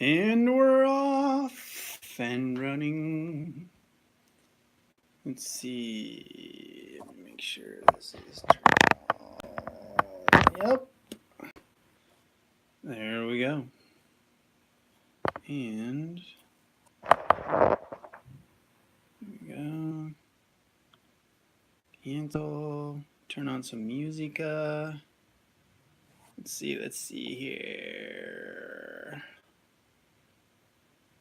And we're off and running. Let's see. Let me make sure this is turned on. Yep. There we go. And there we go. Cancel. Turn on some musica. Let's see here.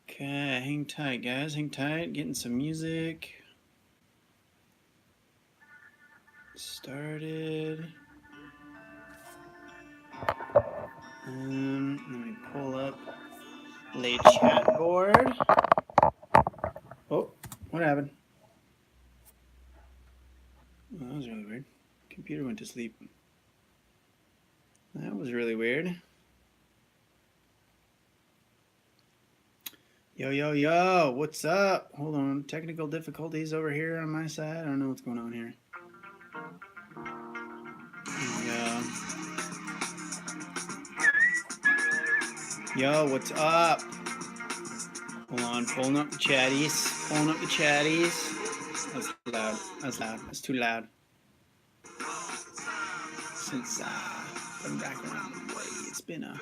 Okay, hang tight, guys. Hang tight. Getting some music started. Let me pull up the chat board. Oh, what happened? Oh, that was really weird. Computer went to sleep. That was really weird. Yo, yo, yo, what's up? Hold on, technical difficulties over here on my side. I don't know what's going on here. There we go. Yo, what's up? Hold on, pulling up the chatties. Pulling up the chatties. That's loud. That's loud. That's too loud. Since the background, it's been a...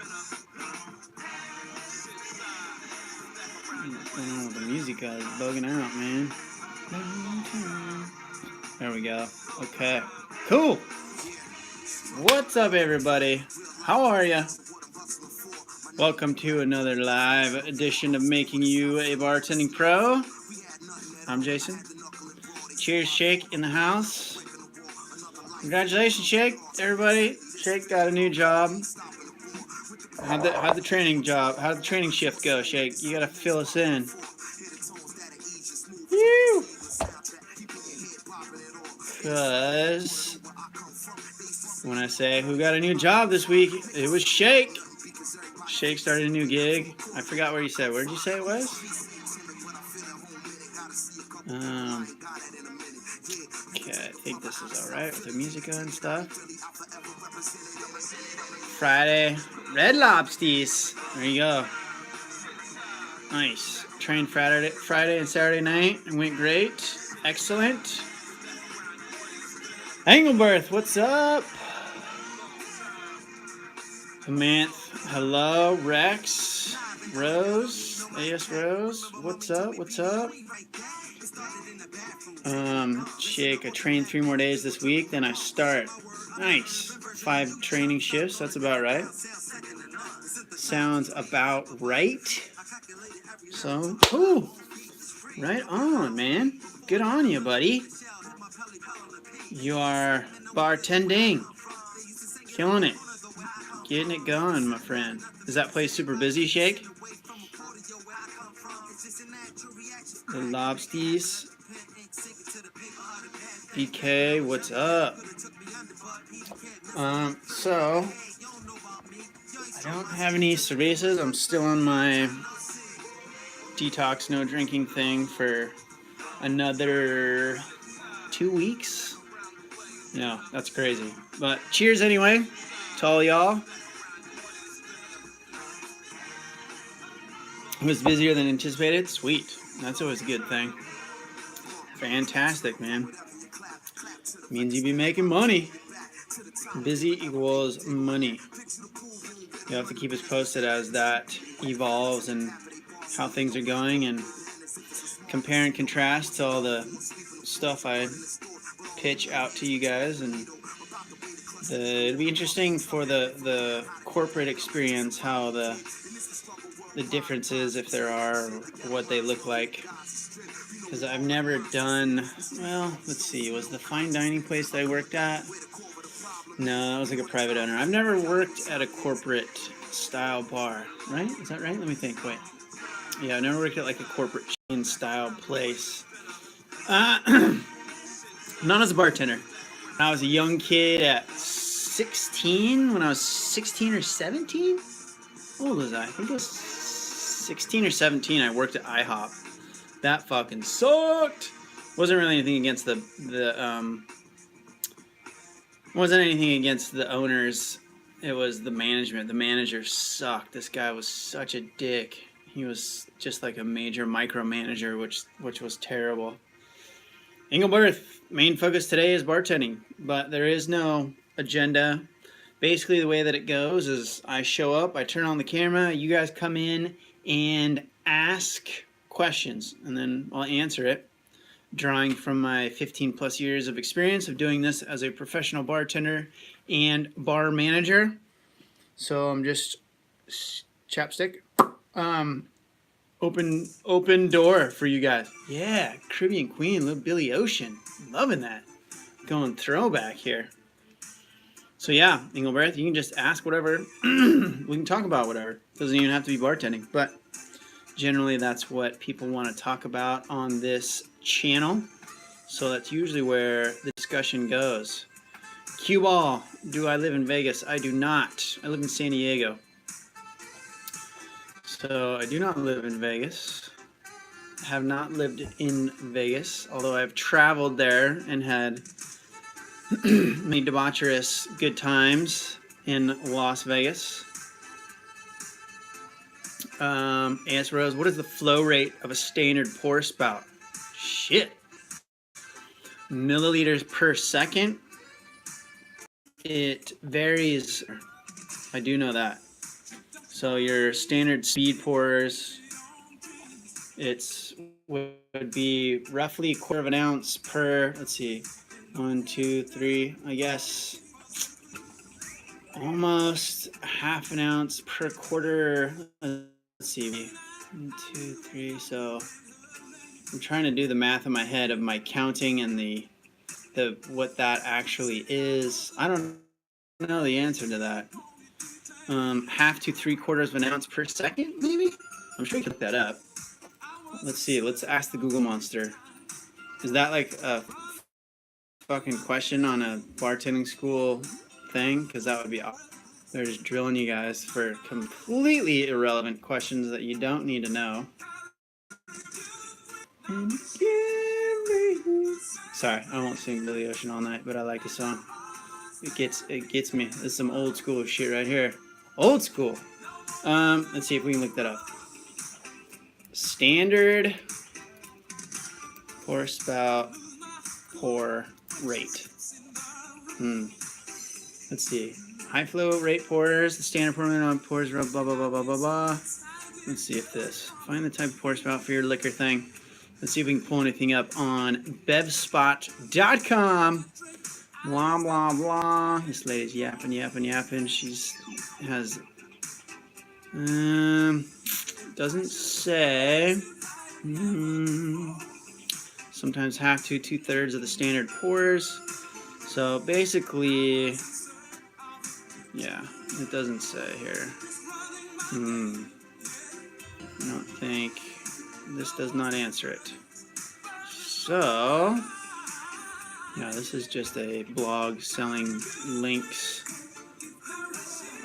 What's going on with the music? Is bugging out, man. There we go. Okay. Cool. What's up, everybody? How are you? Welcome to another live edition of Making You a Bartending Pro. I'm Jason. Cheers, Shake in the house. Congratulations, Shake, everybody. Shake got a new job. How'd the training shift go, Shake? You gotta fill us in. Woo! Cause when I say who got a new job this week, it was Shake. Shake started a new gig. I forgot where you said. Where did you say it was? Okay, I think this is all right with the music and stuff. Friday, Red Lobsties. There you go. Nice. Trained Friday and Saturday night. It went great. Excellent. Engelberth, what's up? Samantha, hello. Rex, Rose, AS Rose, what's up? What's up? Shake, I trained 3 more days this week, then I start. Nice. 5 training shifts, that's about right. Sounds about right. So, ooh, right on, man. Good on you, buddy. You are bartending. Killing it. Getting it going, my friend. Is that place super busy, Shake? The Lobsties. BK, what's up? So I don't have any cervezas. I'm still on my detox, no drinking thing for another 2 weeks. No, that's crazy. But cheers anyway to all y'all. It was busier than anticipated. Sweet. That's always a good thing. Fantastic, man. Means you be making money. Busy equals money. You have to keep us posted as that evolves and how things are going, and compare and contrast to all the stuff I pitch out to you guys. And it'll be interesting for the corporate experience, how the differences, if there are, what they look like. Because I've never done, well, let's see, was the fine dining place that I worked at? No, that was like a private owner. I've never worked at a corporate style bar, right? Is that right? Let me think, wait. Yeah, I never worked at like a corporate chain style place. Not as a bartender. When I was a young kid at 16, when I was 16 or 17? How old was I? I think it was 16 or 17, I worked at IHOP. That fucking sucked. Wasn't really anything against the owners. it was the management. The manager sucked. This guy was such a dick. He was just like a major micromanager, which was terrible. Engelberth, main focus today is bartending, but there is no agenda. Basically, the way that it goes is I show up, I turn on the camera, you guys come in and ask questions, and then I'll answer it, drawing from my 15 plus years of experience of doing this as a professional bartender and bar manager. So I'm just chapstick. Open door for you guys. Yeah, Caribbean Queen, little Billy Ocean. Loving that. Going throwback here. So yeah, Engelberth, you can just ask whatever. We can talk about whatever. Doesn't even have to be bartending, but generally that's what people want to talk about on this channel. So that's usually where the discussion goes. Cue ball, do I live in Vegas? I do not. I live in San Diego. So I do not live in Vegas. I have not lived in Vegas, although I've traveled there and had many debaucherous good times in Las Vegas. AS Rose, what is the flow rate of a standard pour spout? Shit. Milliliters per second. It varies. I do know that. So your standard speed pours, would be roughly 1/4 ounce per, let's see, 1, 2, 3, I guess almost 1/2 ounce per quarter. Let's see, 1, 2, 3. So I'm trying to do the math in my head of my counting and the what that actually is. I don't know the answer to that. 1/2 to 3/4 ounce per second, maybe? I'm sure you can look that up. Let's see. Let's ask the Google Monster. Is that like a fucking question on a bartending school thing? Because that would be awesome. They're just drilling you guys for completely irrelevant questions that you don't need to know. Sorry, I won't sing Billy Ocean all night, but I like the song. It gets me. This is some old school shit right here. Old school. Let's see if we can look that up. Standard pour spout pour rate. Let's see. High flow rate pours, the standard pour rate on pours, blah blah blah blah blah blah blah. Let's see if this. Find the type of pour spout for your liquor thing. Let's see if we can pull anything up on bevspot.com. Blah blah blah. This lady's yapping. She's has doesn't say. Sometimes 1/2 to 2/3 of the standard pours. So basically, yeah, it doesn't say here. I don't think this does not answer it. So. Yeah, this is just a blog selling links,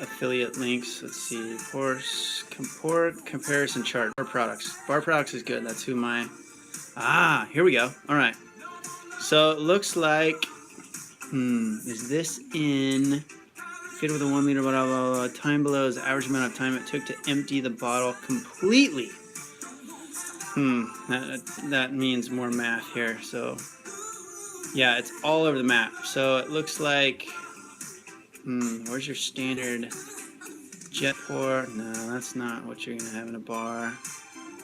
affiliate links. Let's see, pour comparison chart, bar products. Bar products is good. That's who my, here we go. All right. So it looks like, is this in, fit with a 1 liter bottle, time below is the average amount of time it took to empty the bottle completely. That means more math here, so. Yeah, it's all over the map. So it looks like, where's your standard jet pour? No, that's not what you're gonna have in a bar.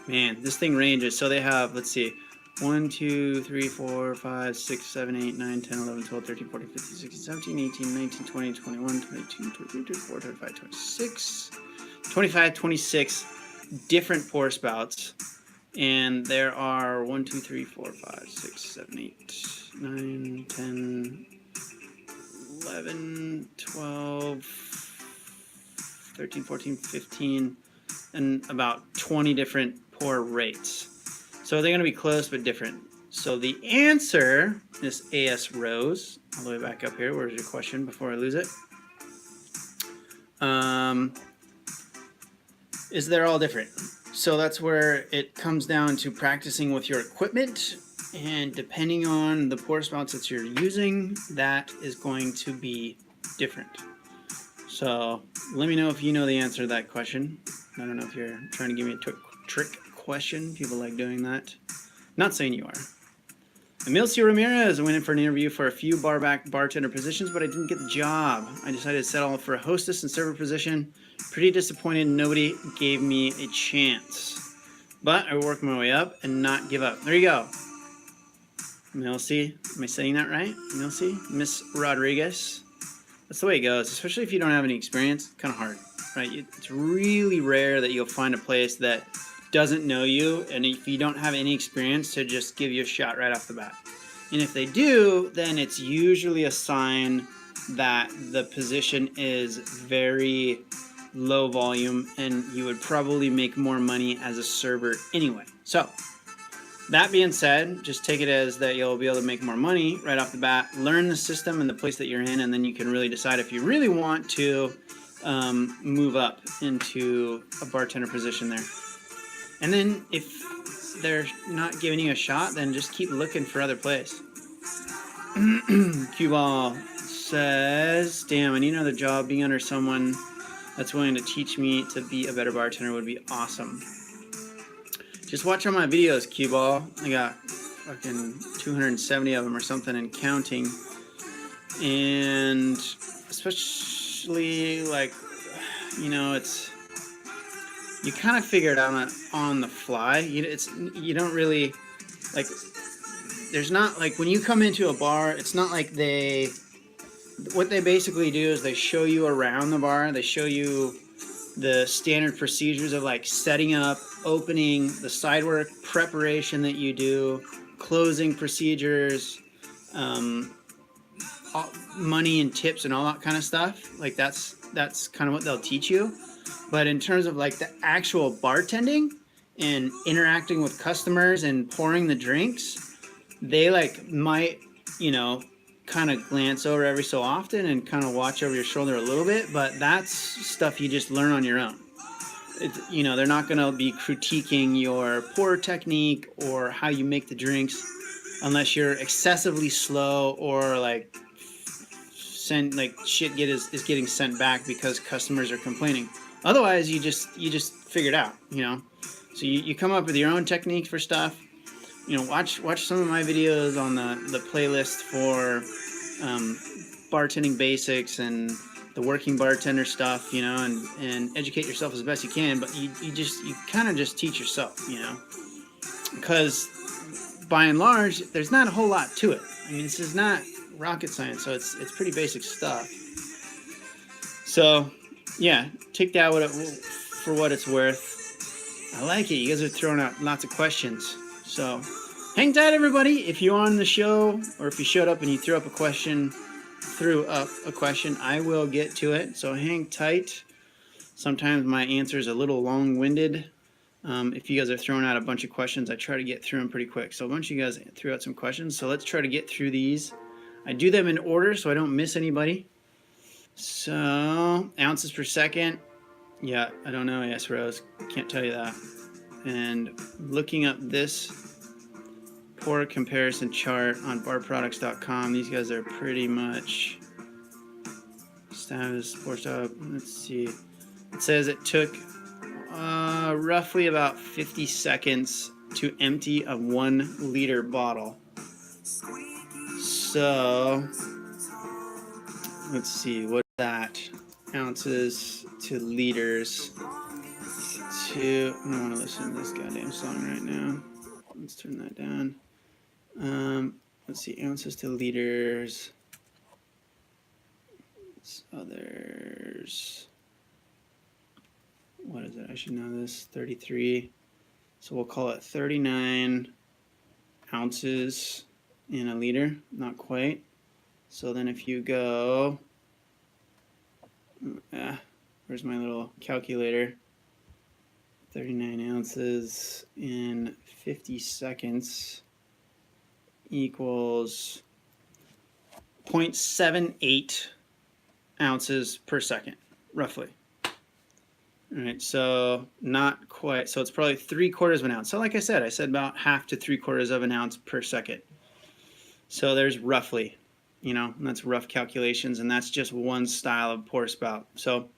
Man, this thing ranges. So they have, let's see, 1, 2, 3, 4, 5, 6, 7, 8, 9, 10, 11, 12, 13, 14, 15, 16, 17, 18, 19, 20, 21, 22, 23, 24, 25, 26, 25, 26 different pour spouts. And there are 1, 2, 3, 4, 5, 6, 7, 8, 9, 10, 11, 12, 13, 14, 15, and about 20 different pour rates. So they're going to be close but different. So the answer is AS Rose. All the way back up here. Where's your question before I lose it? Is they're all different. So that's where it comes down to practicing with your equipment, and depending on the pour spouts that you're using, that is going to be different. So let me know if you know the answer to that question. I don't know if you're trying to give me a trick question. People like doing that. Not saying you are. Emilcio Ramirez, I went in for an interview for a few barback bartender positions, but I didn't get the job. I decided to settle for a hostess and server position. Pretty disappointed nobody gave me a chance. But I worked my way up and not give up. There you go. Milcy, am I saying that right? Milcy? Miss Rodriguez? That's the way it goes, especially if you don't have any experience. Kind of hard, right? It's really rare that you'll find a place that doesn't know you, and if you don't have any experience, to just give you a shot right off the bat. And if they do, then it's usually a sign that the position is very low volume and you would probably make more money as a server anyway. So that being said, just take it as that you'll be able to make more money right off the bat, learn the system and the place that you're in, and then you can really decide if you really want to move up into a bartender position there. And then if they're not giving you a shot, then just keep looking for other places. Cue Ball says, damn, I need another job. Being under someone that's willing to teach me to be a better bartender would be awesome. Just watch all my videos, Cue Ball. I got fucking 270 of them or something and counting. And especially, like, you know, it's, you kind of figure it out on the fly. You don't really, like, there's not, like, when you come into a bar, it's not like what they basically do is they show you around the bar. They show you the standard procedures of, like, setting up, opening, the side work, preparation that you do, closing procedures, money and tips and all that kind of stuff. Like, that's kind of what they'll teach you. But in terms of, like, the actual bartending and interacting with customers and pouring the drinks, they, like, might, you know, kind of glance over every so often and kind of watch over your shoulder a little bit, but that's stuff you just learn on your own. You know, they're not going to be critiquing your pour technique or how you make the drinks unless you're excessively slow or, like, shit is getting sent back because customers are complaining. Otherwise, you just figure it out, you know. So you come up with your own techniques for stuff. You know, watch some of my videos on the playlist for bartending basics and the working bartender stuff, you know, and educate yourself as best you can. But you kind of just teach yourself, you know, because by and large, there's not a whole lot to it. I mean, this is not rocket science, so it's pretty basic stuff. So yeah, take that for what it's worth. I like it. You guys are throwing out lots of questions. So hang tight, everybody. If you're on the show or if you showed up and you threw up a question, I will get to it. So hang tight. Sometimes my answer is a little long-winded. If you guys are throwing out a bunch of questions, I try to get through them pretty quick. So a bunch of you guys threw out some questions. So let's try to get through these. I do them in order so I don't miss anybody. So ounces per second. Yeah, I don't know. Yes, Rose. Can't tell you that. And looking up this pour comparison chart on barproducts.com, these guys are pretty much status sports up. Let's see. It says it took roughly about 50 seconds to empty a 1 liter bottle. So let's see, what's that? Ounces to liters to, I don't want to listen to this goddamn song right now. Let's turn that down. Let's see, ounces to liters. Others. What is it? I should know this. 33. So we'll call it 39 ounces in a liter. Not quite. So then if you go, where's my little calculator? 39 ounces in 50 seconds equals 0.78 ounces per second, roughly. All right, so not quite. So it's probably 3/4 of an ounce. So like I said about half to 3/4 of an ounce per second. So there's roughly. you know, and that's rough calculations, and that's just one style of pour spout. So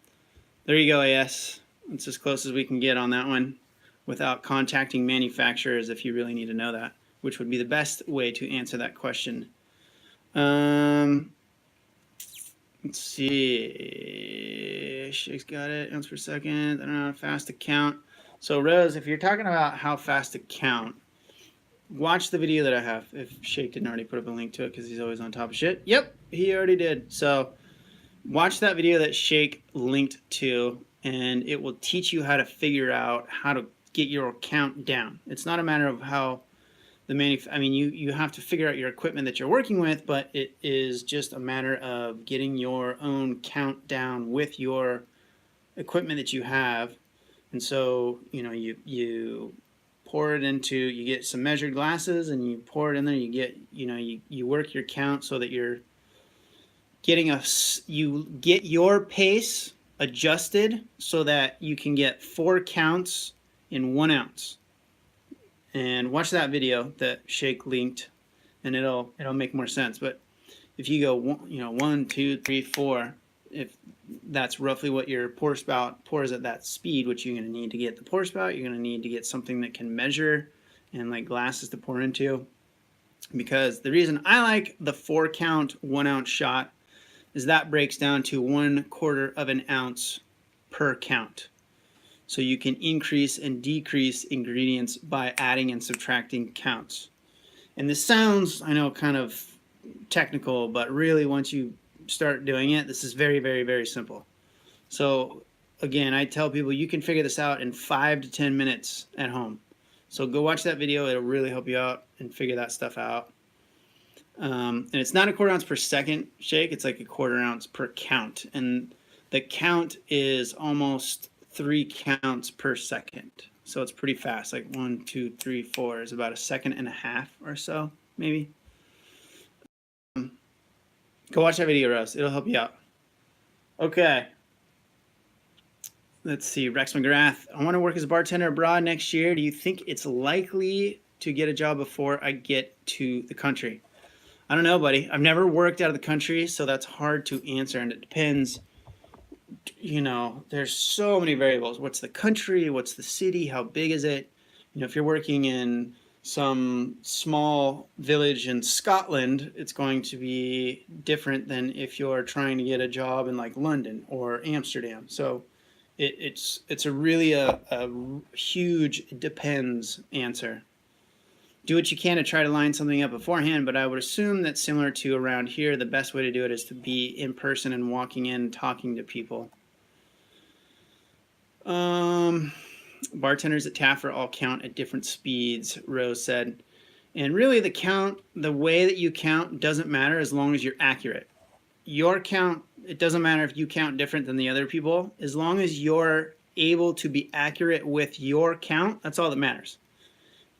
there you go, AS. It's as close as we can get on that one without contacting manufacturers if you really need to know that, which would be the best way to answer that question. Let's see. Shake's got it. Ounce per second. I don't know how fast to count. So Rose, if you're talking about how fast to count, watch the video that I have. If Shake didn't already put up a link to it because he's always on top of shit. Yep, he already did. So watch that video that Shake linked to, and it will teach you how to figure out how to get your count down. It's not a matter of how the I mean, you have to figure out your equipment that you're working with, but it is just a matter of getting your own count down with your equipment that you have. And so, you know, you pour it into, you get some measured glasses and you pour it in there, you get, you know, you work your count so that you're getting you get your pace adjusted so that you can get 4 counts in 1 ounce. And watch that video that Shake linked, and it'll make more sense. But if you go, you know, 1, 2, 3, 4, if that's roughly what your pour spout pours at that speed, which you're going to need to get the pour spout, you're going to need to get something that can measure and like glasses to pour into. Because the reason I like the 4 count 1 ounce shot is that breaks down to 1/4 of an ounce per count. So you can increase and decrease ingredients by adding and subtracting counts. And this sounds, I know, kind of technical, but really once you start doing it, this is very, very, very simple. So again, I tell people you can figure this out in 5 to 10 minutes at home. So go watch that video. It'll really help you out and figure that stuff out. And it's not 1/4 ounce per second, Shake. It's like 1/4 ounce per count. And the count is almost 3 counts per second. So it's pretty fast, like 1, 2, 3, 4 is about 1.5 seconds or so, maybe. Go watch that video, Russ. It'll help you out. Okay. Let's see. Rex McGrath. I want to work as a bartender abroad next year. Do you think it's likely to get a job before I get to the country? I don't know, buddy. I've never worked out of the country, so that's hard to answer, and it depends. You know, there's so many variables. What's the country? What's the city? How big is it? You know, if you're working in some small village in Scotland, it's going to be different than if you're trying to get a job in like London or Amsterdam. So it's a really a huge depends answer. Do what you can to try to line something up beforehand, but I would assume that similar to around here, the best way to do it is to be in person and walking in, talking to people. Bartenders at Taffer all count at different speeds, Rose said. And really the way that you count doesn't matter as long as you're accurate. Your count, it doesn't matter if you count different than the other people. As long as you're able to be accurate with your count, that's all that matters.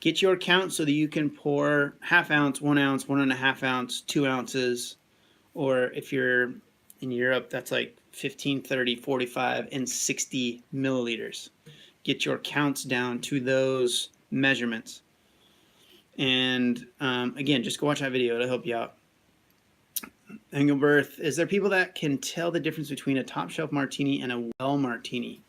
Get your count so that you can pour 1/2 ounce, 1 ounce, 1.5 ounce, 2 ounces, or if you're in Europe, that's like 15, 30, 45, and 60 milliliters. Get your counts down to those measurements. And again, just go watch that video. It'll help you out. Engelberth, is there people that can tell the difference between a top shelf martini and a well martini?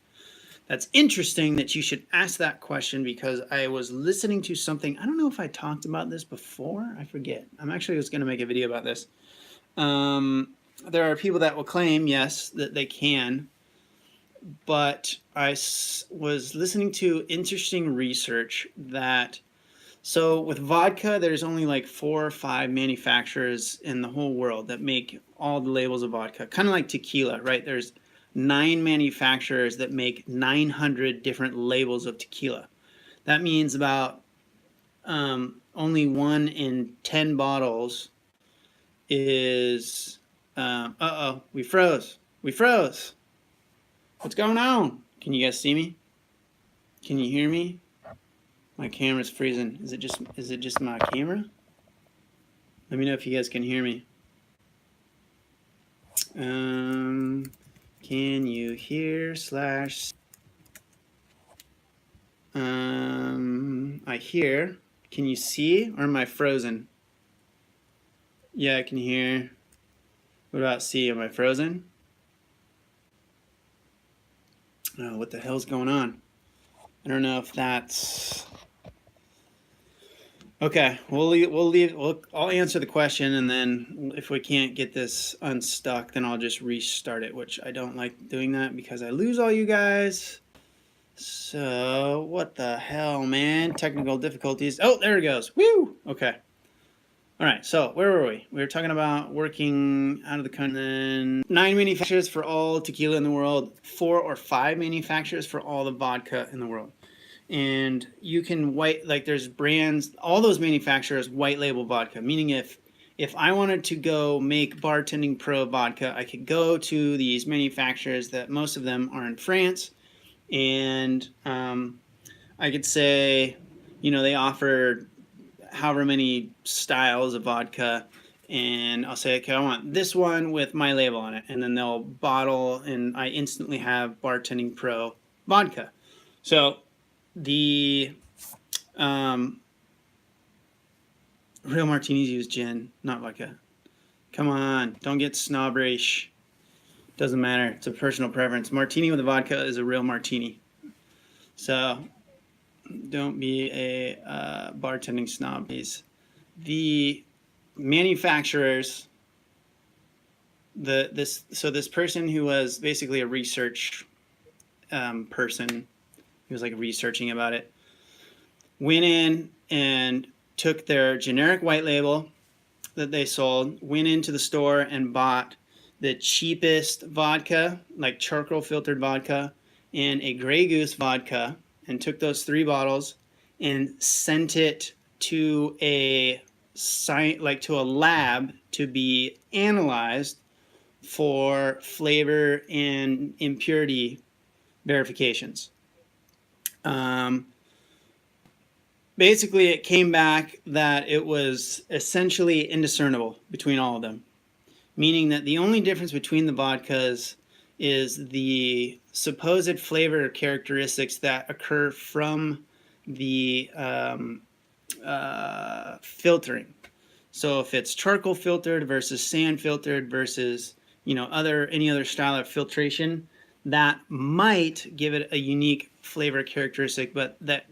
That's interesting that you should ask that question because I was listening to something. I don't know if I talked about this before. I forget. I'm actually just going to make a video about this. There are people that will claim, yes, that they can. But I was listening to interesting research that, so with vodka, there's only like 4 or 5 manufacturers in the whole world that make all the labels of vodka. Kind of like tequila, right? There's 9 manufacturers that make 900 different labels of tequila. That means about only 1 in 10 bottles is uh-oh, we froze. We froze. What's going on? Can you guys see me? Can you hear me? My camera's freezing. Is it just my camera? Let me know if you guys can hear me. Can you hear slash I hear. Can you see, or am I frozen? Yeah, I can hear. What about C? Am I frozen? Oh, what the hell's going on? I don't know if that's... Okay, I'll answer the question, and then if we can't get this unstuck, then I'll just restart it, which I don't like doing that because I lose all you guys. So, what the hell, man? Technical difficulties. Oh, there it goes. Woo! Okay. All right, so where were we? We were talking about working out of the country. Then 9 manufacturers for all tequila in the world, 4 or 5 manufacturers for all the vodka in the world. And you can there's brands, all those manufacturers white label vodka, meaning if I wanted to go make Bartending Pro vodka, I could go to these manufacturers that most of them are in France, and I could say, you know, they offer however many styles of vodka, and I'll say, okay, I want this one with my label on it, and then they'll bottle, and I instantly have Bartending Pro vodka. So the real martinis use gin, not vodka. Come on, don't get snobbish. Doesn't matter. It's a personal preference. Martini with a vodka is a real martini. So don't be a bartending snob, please. The manufacturers, this person who was basically a research person, he was like researching about it, went in and took their generic white label that they sold, went into the store and bought the cheapest vodka, like charcoal filtered vodka, and a Grey Goose vodka, and took those 3 bottles and sent it to a lab to be analyzed for flavor and impurity verifications. Basically, it came back that it was essentially indiscernible between all of them, meaning that the only difference between the vodkas is the supposed flavor characteristics that occur from the filtering. So if it's charcoal filtered versus sand filtered versus, you know, any other style of filtration, that might give it a unique flavor characteristic, but that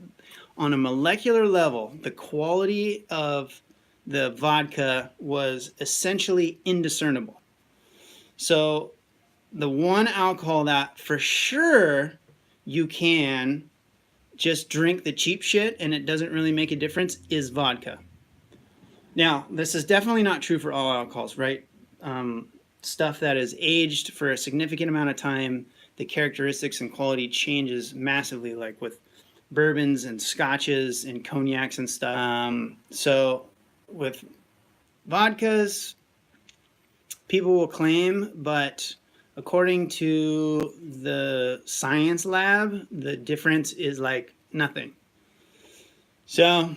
on a molecular level, the quality of the vodka was essentially indiscernible. So the one alcohol that for sure you can just drink the cheap shit and it doesn't really make a difference is vodka. Now, this is definitely not true for all alcohols, right? Stuff that is aged for a significant amount of time, the characteristics and quality changes massively, like with bourbons and scotches and cognacs and stuff. So with vodkas, people will claim, but according to the science lab, the difference is like nothing. So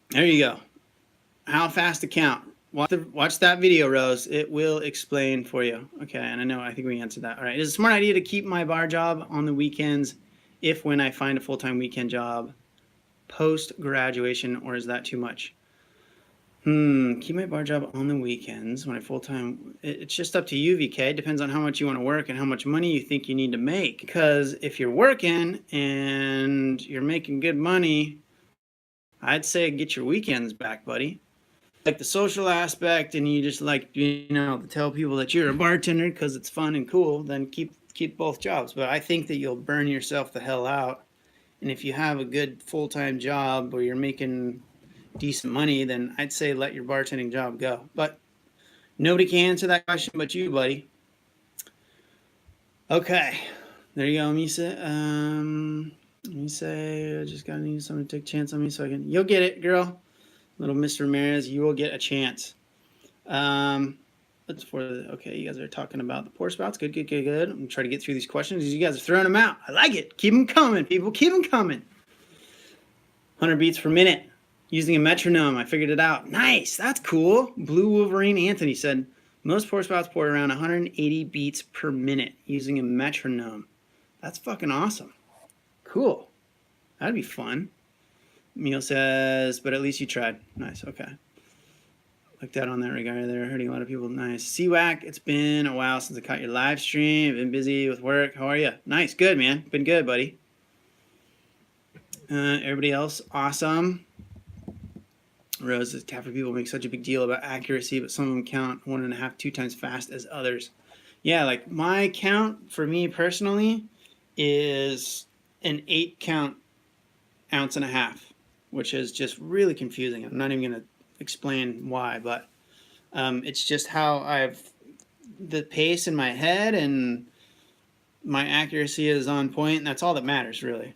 there you go. How fast to count. Watch that video, Rose. It will explain for you. Okay, and I think we answered that. All right, it's a smart idea to keep my bar job on the weekends when I find a full-time weekend job post-graduation, or is that too much? Keep my bar job on the weekends when I full-time. It's just up to you, VK. Depends on how much you want to work and how much money you think you need to make. Because if you're working and you're making good money, I'd say get your weekends back, buddy. Like the social aspect, and you just like, you know, to tell people that you're a bartender because it's fun and cool, then keep both jobs. But I think that you'll burn yourself the hell out. And if you have a good full-time job where you're making decent money, then I'd say let your bartending job go. But nobody can answer that question but you, buddy. Okay, there you go, Misa. Let me say, I just gotta need someone to take a chance on me so I can. You'll get it, girl. Little Mr. Ramirez, you will get a chance. Okay, you guys are talking about the pour spouts. Good. I'm gonna try to get through these questions. You guys are throwing them out. I like it. Keep them coming, people. Keep them coming. 100 beats per minute using a metronome. I figured it out. Nice. That's cool. Blue Wolverine Anthony said most pour spouts pour around 180 beats per minute using a metronome. That's fucking awesome. Cool. That'd be fun. Emil says, but at least you tried. Nice. Okay. Looked out on that regard there, hurting a lot of people. Nice. CWAC, it's been a while since I caught your live stream. I've been busy with work. How are you? Nice, good, man. Been good, buddy. Everybody else, awesome. Rose says, Taffer people make such a big deal about accuracy, but some of them count 1.5, 2 times fast as others. Yeah, like my count for me personally is an 8 count ounce and a half, which is just really confusing. I'm not even going to explain why, but it's just how I've the pace in my head, and my accuracy is on point, and that's all that matters really.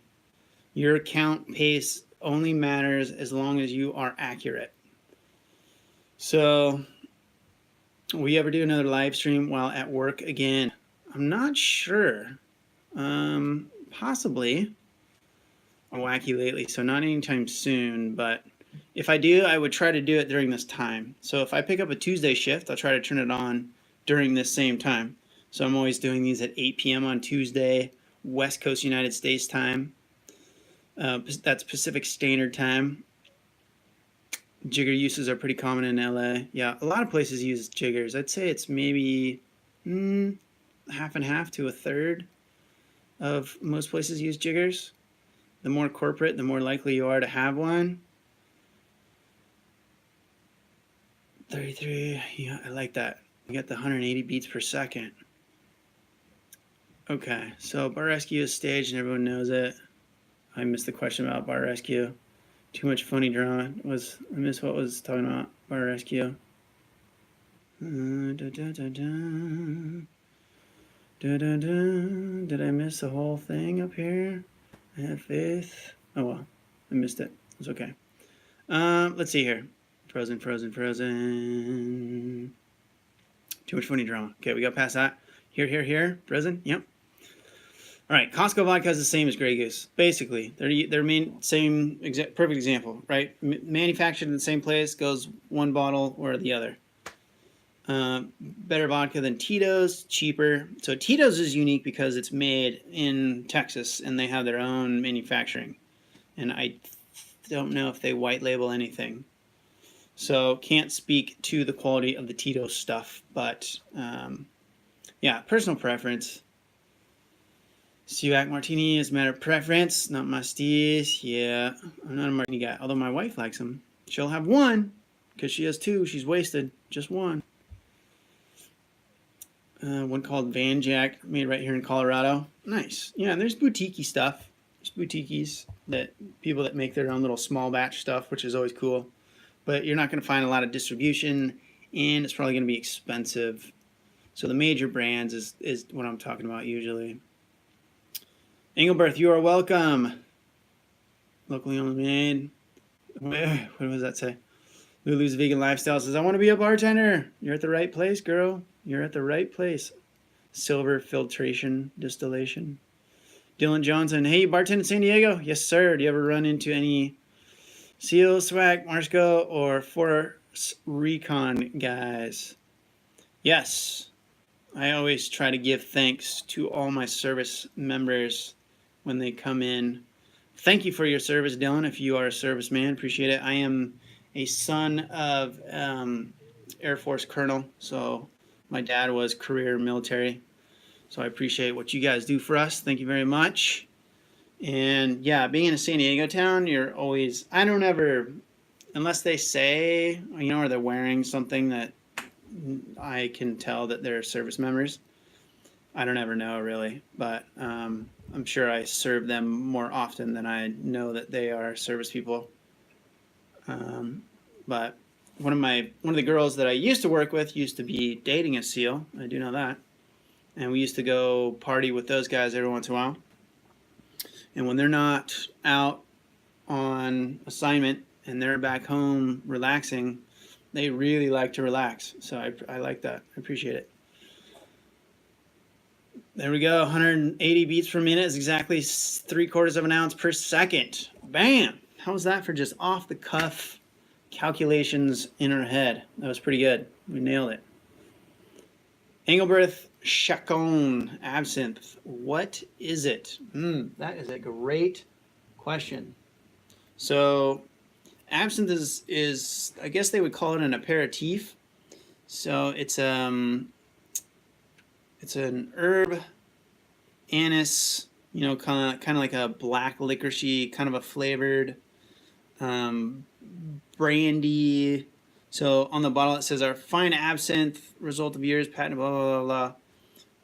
Your count pace only matters as long as you are accurate. So will you ever do another live stream while at work again? I'm not sure. Possibly. I'm wacky lately, so not anytime soon, but if I do, I would try to do it during this time. So if I pick up a Tuesday shift, I'll try to turn it on during this same time. So I'm always doing these at 8 p.m. on Tuesday, West Coast United States time. That's Pacific Standard Time. Jigger uses are pretty common in LA. Yeah, a lot of places use jiggers. I'd say it's maybe half and half to a third of most places use jiggers. The more corporate, the more likely you are to have one. 33, yeah, I like that. You get the 180 beats per second. Okay, so bar rescue is staged and everyone knows it. I missed the question about bar rescue. Too much funny drama. I missed what was talking about bar rescue. Did I miss the whole thing up here? I have faith. Oh well, I missed it. It's okay. Let's see here. Frozen. Too much funny drama. Okay, we got past that. Here. Frozen. Yep. All right, Costco vodka is the same as Grey Goose. Basically, they're perfect example, right? Manufactured in the same place, goes one bottle or the other. Better vodka than Tito's, cheaper. So Tito's is unique because it's made in Texas and they have their own manufacturing. And I don't know if they white label anything. So can't speak to the quality of the Tito's stuff, but yeah, personal preference. CWAC Martini is a matter of preference, not my steez. Yeah, I'm not a martini guy, although my wife likes them. She'll have one because she has 2. She's wasted. Just one. One called Van Jack, made right here in Colorado. Nice. Yeah, and there's boutique-y stuff. There's boutiques that people that make their own little small batch stuff, which is always cool. But you're not going to find a lot of distribution, and it's probably going to be expensive. So the major brands is what I'm talking about usually. Engelberth, you are welcome. Locally only made. What does that say? Lulu's Vegan Lifestyle says, I want to be a bartender. You're at the right place, girl. You're at the right place. Silver filtration distillation. Dylan Johnson, hey, you bartend in San Diego? Yes, sir. Do you ever run into any SEAL, SWAC, Marsco, or Force Recon guys? Yes. I always try to give thanks to all my service members when they come in. Thank you for your service, Dylan, if you are a serviceman. Appreciate it. I am a son of Air Force Colonel, so my dad was career military. So I appreciate what you guys do for us. Thank you very much. And yeah, being in a San Diego town, you're always, I don't ever, unless they say, you know, or they're wearing something that I can tell that they're service members. I don't ever know really, but I'm sure I serve them more often than I know that they are service people. But one of the girls that I used to work with used to be dating a SEAL. I do know that. And we used to go party with those guys every once in a while. And when they're not out on assignment and they're back home relaxing, they really like to relax. So I like that. I appreciate it. There we go. 180 beats per minute is exactly 3/4 of an ounce per second. Bam! How was that for just off the cuff calculations in our head? That was pretty good. We nailed it. Engelberth Chacon Absinthe. What is it? That is a great question. So absinthe is I guess they would call it an aperitif. So it's an herb, anise, you know, kind of like a black licoricey, kind of a flavored brandy. So on the bottle it says our fine absinthe, result of years patent, blah blah blah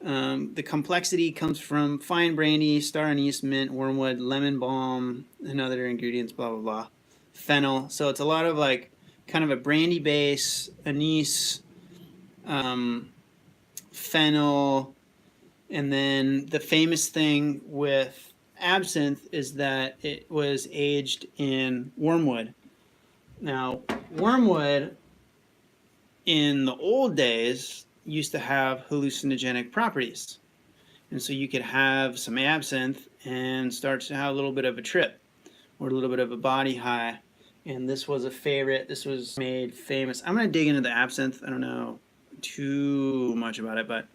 blah. The complexity comes from fine brandy, star anise, mint, wormwood, lemon balm, and other ingredients, blah blah blah. Fennel. So it's a lot of like kind of a brandy base, anise, fennel, and then the famous thing with absinthe is that it was aged in wormwood. Now, wormwood in the old days used to have hallucinogenic properties. And so you could have some absinthe and start to have a little bit of a trip or a little bit of a body high. And this was a favorite. This was made famous. I'm going to dig into the absinthe. I don't know too much about it, but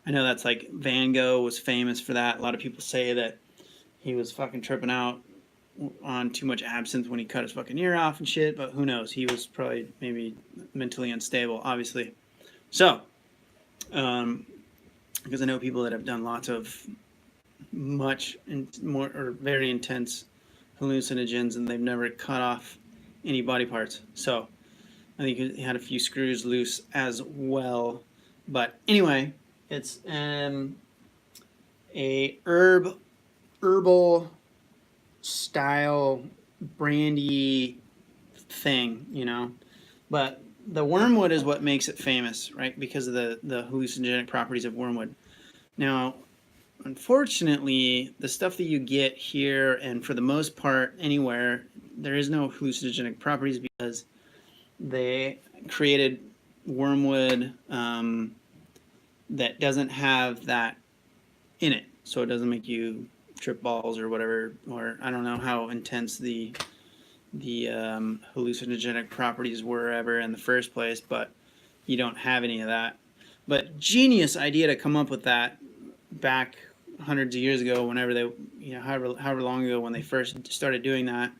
I know that's like Van Gogh was famous for that. A lot of people say that he was fucking tripping out on too much absinthe when he cut his fucking ear off and shit, but who knows? He was probably maybe mentally unstable, obviously. So, because I know people that have done lots of much more or very intense hallucinogens and they've never cut off any body parts. So I think he had a few screws loose as well. But anyway, it's a herbal style brandy thing, you know. But the wormwood is what makes it famous, right? Because of the hallucinogenic properties of wormwood. Now, unfortunately, the stuff that you get here, and for the most part anywhere, there is no hallucinogenic properties because they created wormwood that doesn't have that in it. So it doesn't make you trip balls or whatever, or I don't know how intense the hallucinogenic properties were ever in the first place, but you don't have any of that. But genius idea to come up with that back hundreds of years ago, whenever they, you know, however long ago when they first started doing that.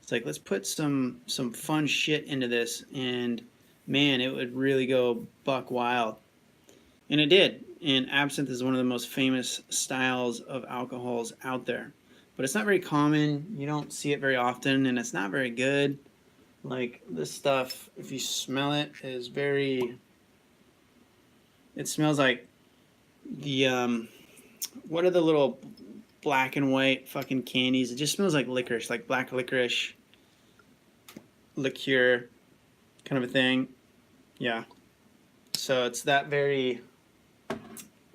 It's like, let's put some fun shit into this, and man, it would really go buck wild. And it did. And absinthe is one of the most famous styles of alcohols out there. But it's not very common. You don't see it very often, and it's not very good. Like, this stuff, if you smell it, is very... It smells like the, what are the little black and white fucking candies? It just smells like licorice, like black licorice, liqueur, kind of a thing. Yeah. So it's that very...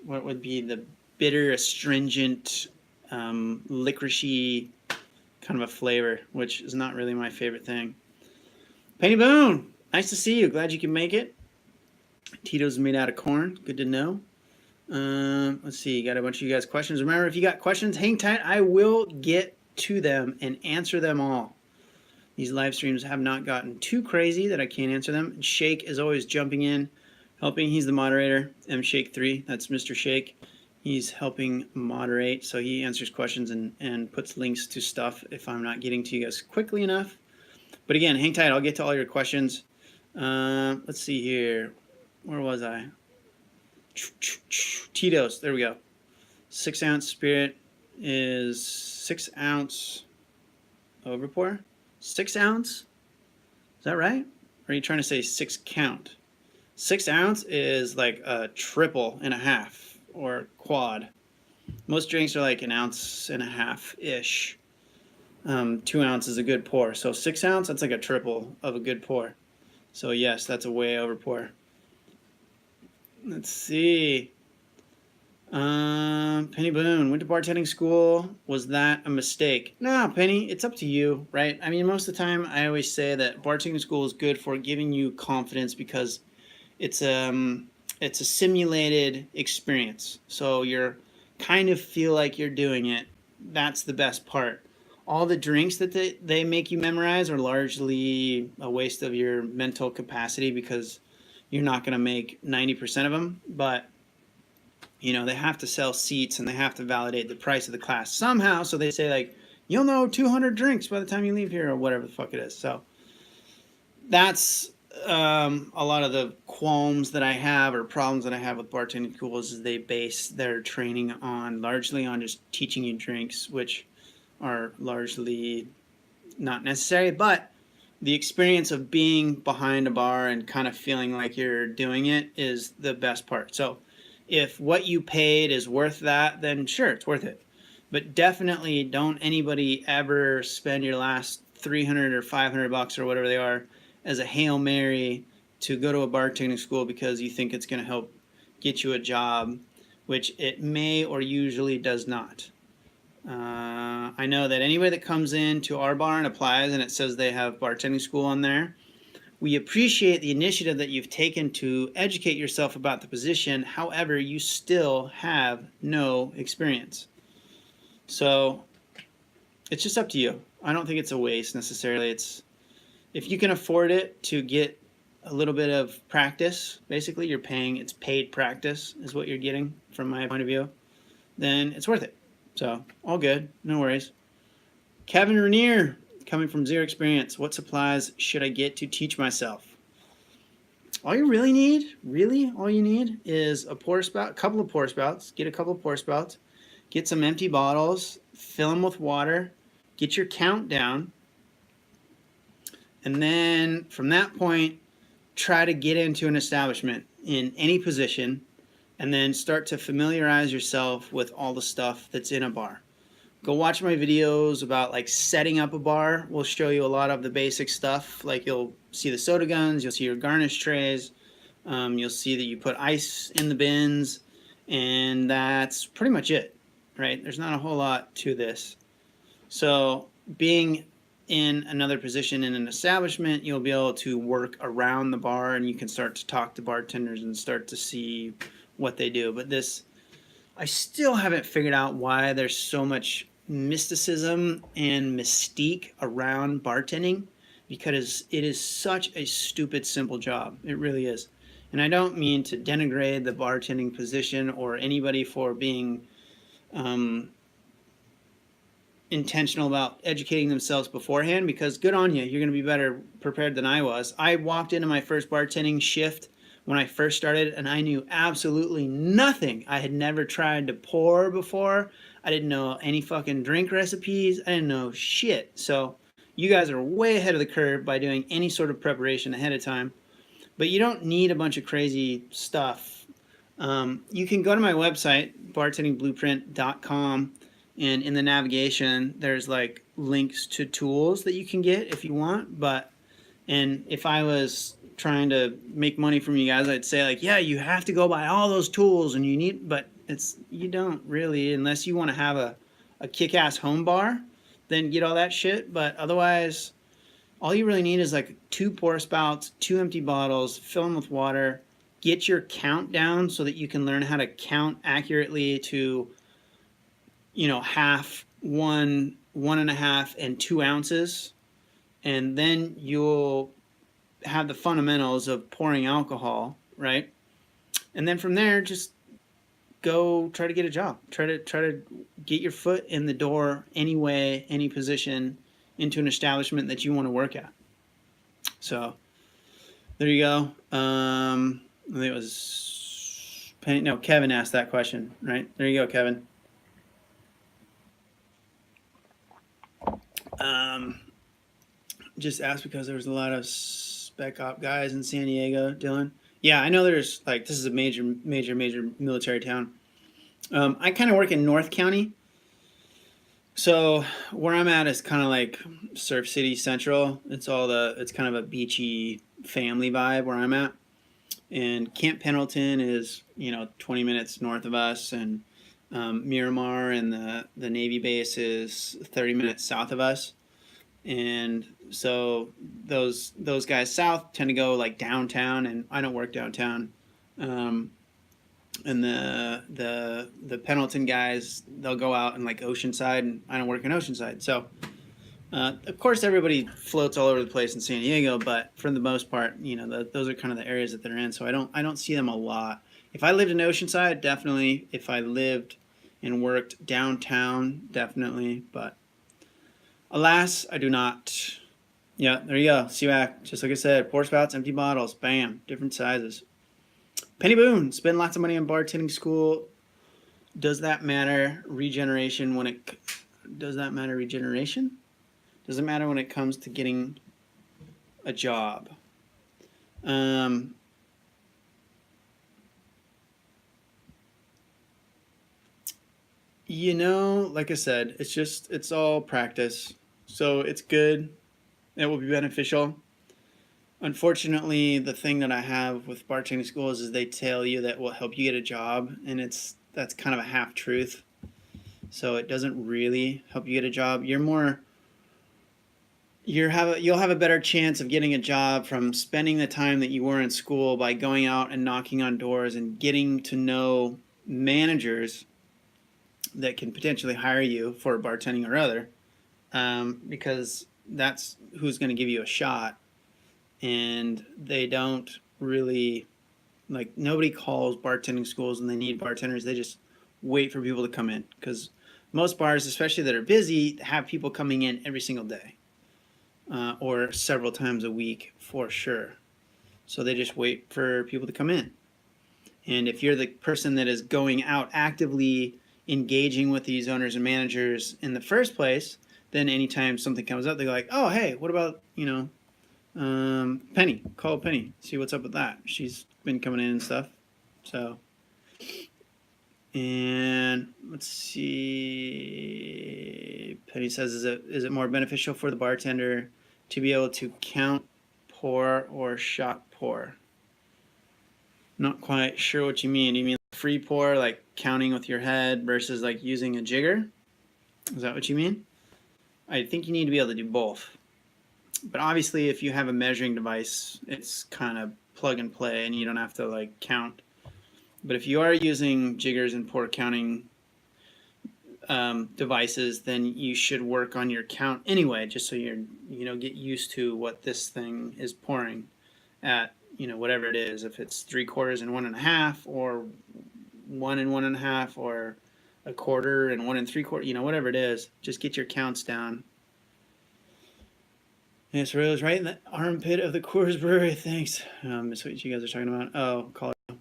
what would be the bitter, astringent, licoricey kind of a flavor, which is not really my favorite thing. Penny Boone, nice to see you. Glad you can make it. Tito's made out of corn. Good to know. Let's see. Got a bunch of you guys' questions. Remember, if you got questions, hang tight. I will get to them and answer them all. These live streams have not gotten too crazy that I can't answer them. Shake is always jumping in, helping. He's the moderator. M-Shake3. That's Mr. Shake. He's helping moderate, so he answers questions and puts links to stuff if I'm not getting to you guys quickly enough. But again, hang tight. I'll get to all your questions. Let's see here. Where was I? Tito's. There we go. 6 ounce spirit is 6 ounce overpour. 6 ounce? Is that right? Or are you trying to say 6 count? 6 ounce is like a triple and a half or quad. Most drinks are like 1.5 ounces ish. 2 ounces is a good pour. So 6 ounce, that's like a triple of a good pour. So yes, that's a way over pour. Let's see. Penny Boone, went to bartending school. Was that a mistake? No, Penny, it's up to you, right? I mean, most of the time I always say that bartending school is good for giving you confidence because it's a simulated experience. So you're kind of feel like you're doing it. That's the best part. All the drinks that they make you memorize are largely a waste of your mental capacity because you're not going to make 90% of them. But, you know, they have to sell seats and they have to validate the price of the class somehow. So they say, like, you'll know 200 drinks by the time you leave here or whatever the fuck it is. So that's a lot of the qualms that I have, or problems that I have with bartending schools, is they base their training on largely on just teaching you drinks, which are largely not necessary, but the experience of being behind a bar and kind of feeling like you're doing it is the best part. So if what you paid is worth that, then sure, it's worth it. But definitely don't anybody ever spend your last 300 or 500 bucks or whatever they are as a Hail Mary to go to a bartending school because you think it's going to help get you a job, which it may or usually does not. I know that anybody that comes in to our bar and applies and it says they have bartending school on there, we appreciate the initiative that you've taken to educate yourself about the position. However, you still have no experience. So it's just up to you. I don't think it's a waste necessarily. It's, if you can afford it to get a little bit of practice, basically you're paying, it's paid practice is what you're getting from my point of view, then it's worth it. So all good, no worries. Kevin Rainier, coming from Zero Experience, what supplies should I get to teach myself? All you really need, all you need is a pour spout, a couple of pour spouts. Get a couple of pour spouts. Get some empty bottles, fill them with water, get your count down, and then from that point, try to get into an establishment in any position, and then start to familiarize yourself with all the stuff that's in a bar. Go watch my videos about like setting up a bar. We'll show you a lot of the basic stuff. Like you'll see the soda guns, you'll see your garnish trays, you'll see that you put ice in the bins, and that's pretty much it, right? There's not a whole lot to this. So being in another position in an establishment, you'll be able to work around the bar and you can start to talk to bartenders and start to see what they do. But this, I still haven't figured out why there's so much mysticism and mystique around bartending, because it is such a stupid simple job. It really is. And I don't mean to denigrate the bartending position or anybody for being intentional about educating themselves beforehand, because good on you. You're going to be better prepared than I was. I walked into my first bartending shift when I first started and I knew absolutely nothing. I had never tried to pour before. I didn't know any fucking drink recipes. I didn't know shit. So you guys are way ahead of the curve by doing any sort of preparation ahead of time. But you don't need a bunch of crazy stuff. You can go to my website, bartendingblueprint.com, and in the navigation, there's like links to tools that you can get if you want. And if I was trying to make money from you guys, I'd say like, yeah, you have to go buy all those tools and you need, but you don't really, unless you want to have a kick-ass home bar, then get all that shit. But otherwise, all you really need is like 2 pour spouts, 2 empty bottles, fill them with water, get your count down so that you can learn how to count accurately to, you know, half, 1, 1.5, and 2 ounces. And then you'll have the fundamentals of pouring alcohol, right? And then from there, just go try to get a job. Try to get your foot in the door any way, any position into an establishment that you want to work at. So there you go. I think it was Kevin asked that question, right? There you go, Kevin. Just asked because there was a lot of spec op guys in San Diego, Dylan. Yeah, I know there's like, this is a major military town. I kind of work in North County. So where I'm at is kind of like Surf City Central. It's kind of a beachy family vibe where I'm at. And Camp Pendleton is, 20 minutes north of us, and Miramar and the Navy base is 30 minutes south of us. And so those guys south tend to go like downtown, and I don't work downtown. And the Pendleton guys, they'll go out in like Oceanside, and I don't work in Oceanside. So of course everybody floats all over the place in San Diego, but for the most part, those are kind of the areas that they're in. So I don't see them a lot. If I lived in Oceanside, definitely. If I lived and worked downtown, definitely. But alas, I do not. Yeah, there you go. CWAC, just like I said, pour spouts, empty bottles, bam, different sizes. Penny Boone, spend lots of money on bartending school. Does that matter? Regeneration when it does that matter? Regeneration? Does it matter when it comes to getting a job? You know, like I said, it's all practice. So it's good. It will be beneficial. Unfortunately, the thing that I have with bartending schools is they tell you that will help you get a job, and that's kind of a half truth. So it doesn't really help you get a job. You'll have a better chance of getting a job from spending the time that you were in school by going out and knocking on doors and getting to know managers that can potentially hire you for bartending or other, because that's who's going to give you a shot. And they don't really, like, nobody calls bartending schools and they need bartenders. They just wait for people to come in, because most bars, especially that are busy, have people coming in every single day, or several times a week for sure. So they just wait for people to come in. And if you're the person that is going out actively engaging with these owners and managers in the first place, then anytime something comes up, they're like, oh, hey, what about, Penny? Call Penny, see what's up with that. She's been coming in and stuff. So, and let's see. Penny says, is it more beneficial for the bartender to be able to count pour or shot pour? Not quite sure what you mean. Do you mean free pour, like counting with your head, versus like using a jigger? Is that what you mean? I think you need to be able to do both. But obviously, if you have a measuring device, it's kind of plug and play, and you don't have to like count. But if you are using jiggers and pour counting devices, then you should work on your count anyway, just so you're get used to what this thing is pouring at, whatever it is, if it's 3/4 and 1 1/2, or 1 and 1 1/2, or 1/4 and 1 3/4, whatever it is, just get your counts down. Yes, Rose, right in the armpit of the Coors Brewery. Thanks. That's what you guys are talking about. Oh, Colorado.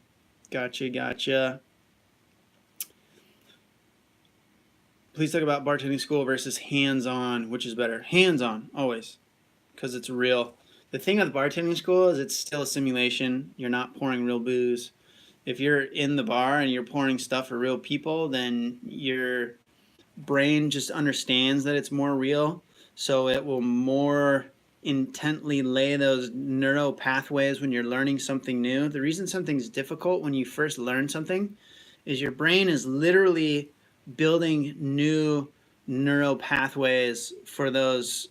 Gotcha. Please talk about bartending school versus hands-on. Which is better? Hands-on, always, because it's real. The thing with bartending school is it's still a simulation. You're not pouring real booze. If you're in the bar and you're pouring stuff for real people, then your brain just understands that it's more real. So it will more intently lay those neural pathways when you're learning something new. The reason something's difficult when you first learn something is your brain is literally building new neural pathways for those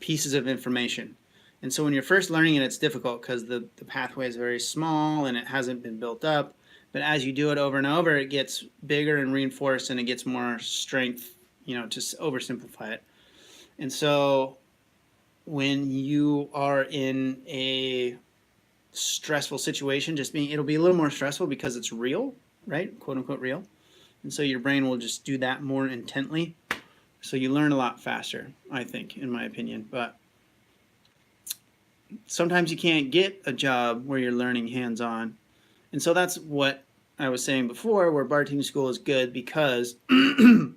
pieces of information. And so when you're first learning it, it's difficult because the pathway is very small and it hasn't been built up. But as you do it over and over, it gets bigger and reinforced, and it gets more strength, to oversimplify it. And so when you are in a stressful situation, it'll be a little more stressful because it's real, right? Quote unquote real. And so your brain will just do that more intently. So you learn a lot faster, I think, in my opinion. But sometimes you can't get a job where you're learning hands-on. And so that's what I was saying before, where bartending school is good, because it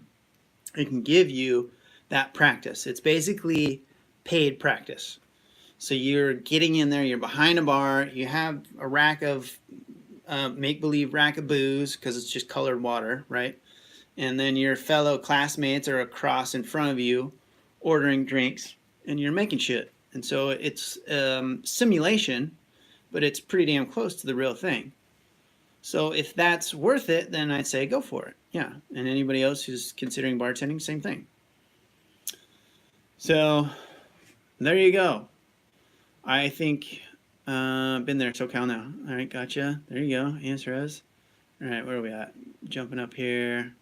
can give you that practice. It's basically paid practice. So you're getting in there, you're behind a bar, you have a rack of make-believe rack of booze, because it's just colored water, right? And then your fellow classmates are across in front of you ordering drinks, and you're making shit. And so it's simulation, but it's pretty damn close to the real thing. So if that's worth it, then I'd say go for it. Yeah. And anybody else who's considering bartending, same thing. So there you go. I think been there, SoCal now. All right, gotcha. There you go. Answer us. All right, where are we at? Jumping up here.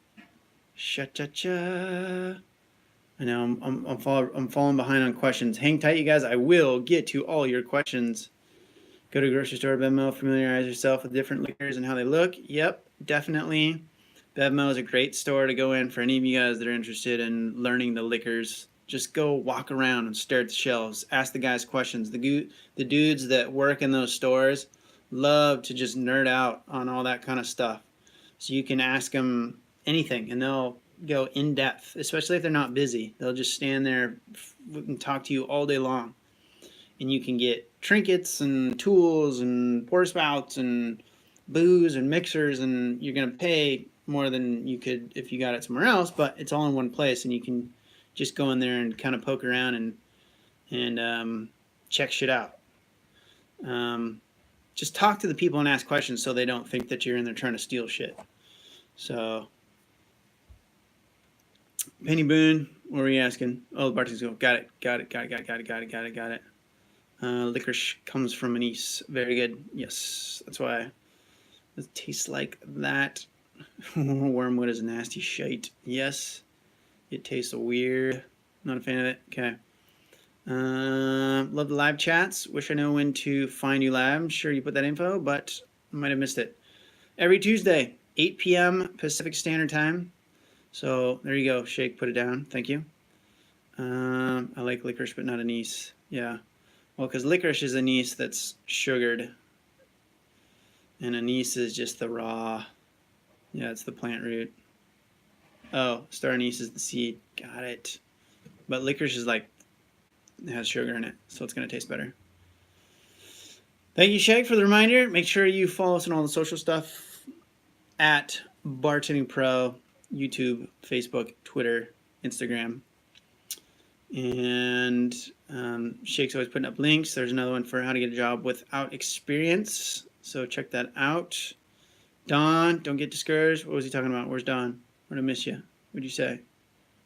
Cha-cha-cha. I know I'm falling behind on questions. Hang tight, you guys. I will get to all your questions. Go to a grocery store, BevMo, familiarize yourself with different liquors and how they look. Yep, definitely. BevMo is a great store to go in for any of you guys that are interested in learning the liquors Just go walk around and stare at the shelves. Ask the guys questions. The dudes that work in those stores love to just nerd out on all that kind of stuff. So you can ask them anything, and they'll go in depth, especially if they're not busy. They'll just stand there and talk to you all day long. And you can get trinkets and tools and pour spouts and booze and mixers, and you're going to pay more than you could if you got it somewhere else, but it's all in one place, and you can just go in there and kind of poke around and check shit out. Just talk to the people and ask questions so they don't think that you're in there trying to steal shit. So, Penny Boone, what were you asking? Oh, the bartenders go. Got it. Licorice comes from anise. Very good. Yes, that's why it tastes like that. Wormwood is nasty shite. Yes, it tastes weird. Not a fan of it. Okay. Love the live chats. Wish I know when to find you live. I'm sure you put that info, but I might have missed it. Every Tuesday, 8 p.m. Pacific Standard Time. So there you go. Shake, put it down. Thank you. I like licorice, but not anise. Yeah. Well, because licorice is anise that's sugared. And anise is just the raw. Yeah, it's the plant root. Oh, star anise is the seed. Got it. But licorice is like, it has sugar in it, so it's going to taste better. Thank you, Shag, for the reminder. Make sure you follow us on all the social stuff at Bartending Pro, YouTube, Facebook, Twitter, Instagram. And Shake's always putting up links. There's another one for how to get a job without experience, so check that out. Don, don't get discouraged. What was he talking about? Where's Don? Where'd I miss you? What'd you say?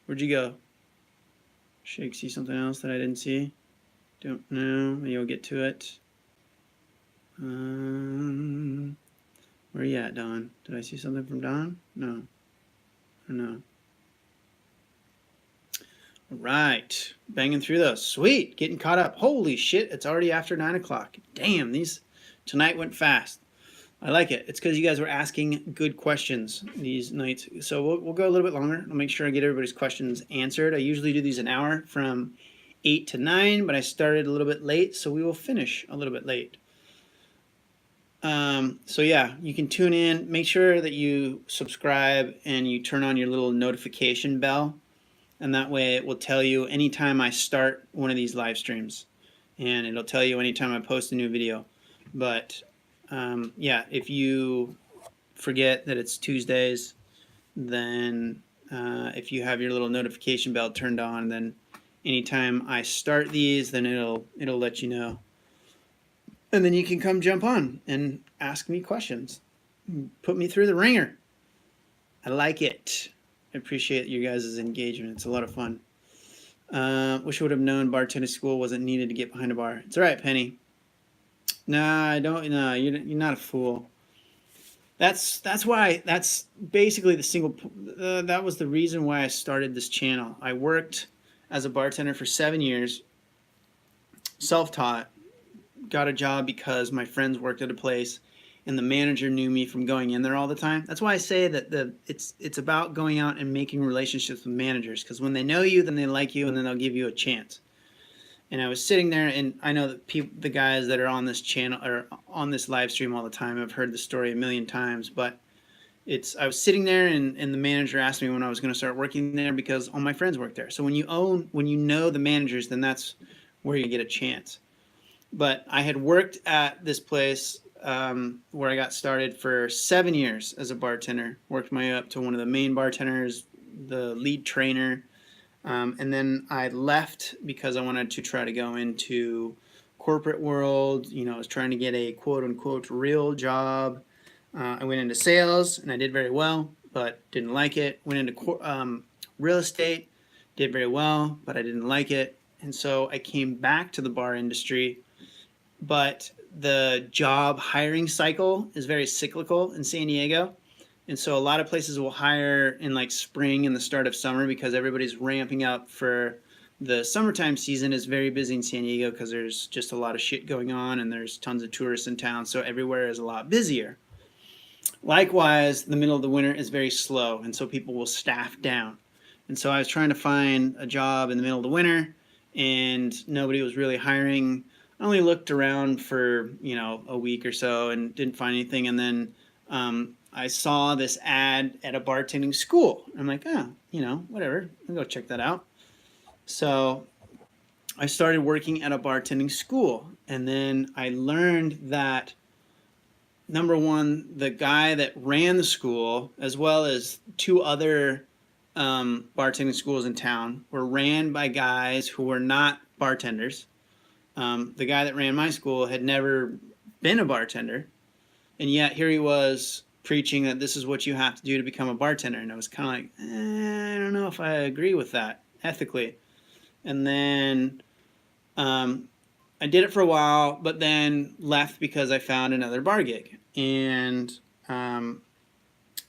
Where'd you go? Shake, see something else that I didn't see? Don't know. Maybe you'll get to it. Where are you at, Don? Did I see something from Don? No. Or no? All right. Banging through those. Sweet. Getting caught up. Holy shit. It's already after 9 o'clock. Damn, these tonight went fast. I like it. It's because you guys were asking good questions these nights. So we'll go a little bit longer. I'll make sure I get everybody's questions answered. I usually do these an hour from 8 to 9, but I started a little bit late, so we will finish a little bit late. So yeah, you can tune in. Make sure that you subscribe and you turn on your little notification bell, and that way it will tell you anytime I start one of these live streams, and it'll tell you anytime I post a new video. But yeah, if you forget that it's Tuesdays, then if you have your little notification bell turned on, then anytime I start these, then it'll let you know. And then you can come jump on and ask me questions. Put me through the ringer. I like it. I appreciate you guys' engagement. It's a lot of fun. Wish I would have known bartending school wasn't needed to get behind a bar. It's all right, Penny. Nah, I don't. No, you're not a fool. That's why. That's basically the single. That was the reason why I started this channel. I worked as a bartender for 7 years, self-taught. Got a job because my friends worked at a place, and the manager knew me from going in there all the time. That's why I say that it's about going out and making relationships with managers, because when they know you, then they like you, and then they'll give you a chance. And I was sitting there, and I know that the guys that are on this channel or on this live stream all the time have heard the story a million times. But I was sitting there, and the manager asked me when I was going to start working there because all my friends work there. So when you know the managers, then that's where you get a chance. But I had worked at this place where I got started for 7 years as a bartender. Worked my way up to one of the main bartenders, the lead trainer. And then I left because I wanted to try to go into corporate world. You know, I was trying to get a quote-unquote real job. I went into sales, and I did very well, but didn't like it. Went into real estate, did very well, but I didn't like it. And so I came back to the bar industry. But the job hiring cycle is very cyclical in San Diego. And so a lot of places will hire in like spring and the start of summer because everybody's ramping up for the summertime season. Is very busy in San Diego because there's just a lot of shit going on and there's tons of tourists in town. So everywhere is a lot busier. Likewise, the middle of the winter is very slow. And so people will staff down. And so I was trying to find a job in the middle of the winter, and nobody was really hiring. I only looked around for, you know, a week or so and didn't find anything. And then I saw this ad at a bartending school. I'm like, oh, you know, whatever. I'll go check that out. So I started working at a bartending school, and then I learned that, number one, the guy that ran the school, as well as two other bartending schools in town, were ran by guys who were not bartenders. The guy that ran my school had never been a bartender, and yet here he was preaching that this is what you have to do to become a bartender. And I was kind of like, I don't know if I agree with that ethically. And then I did it for a while, but then left because I found another bar gig. And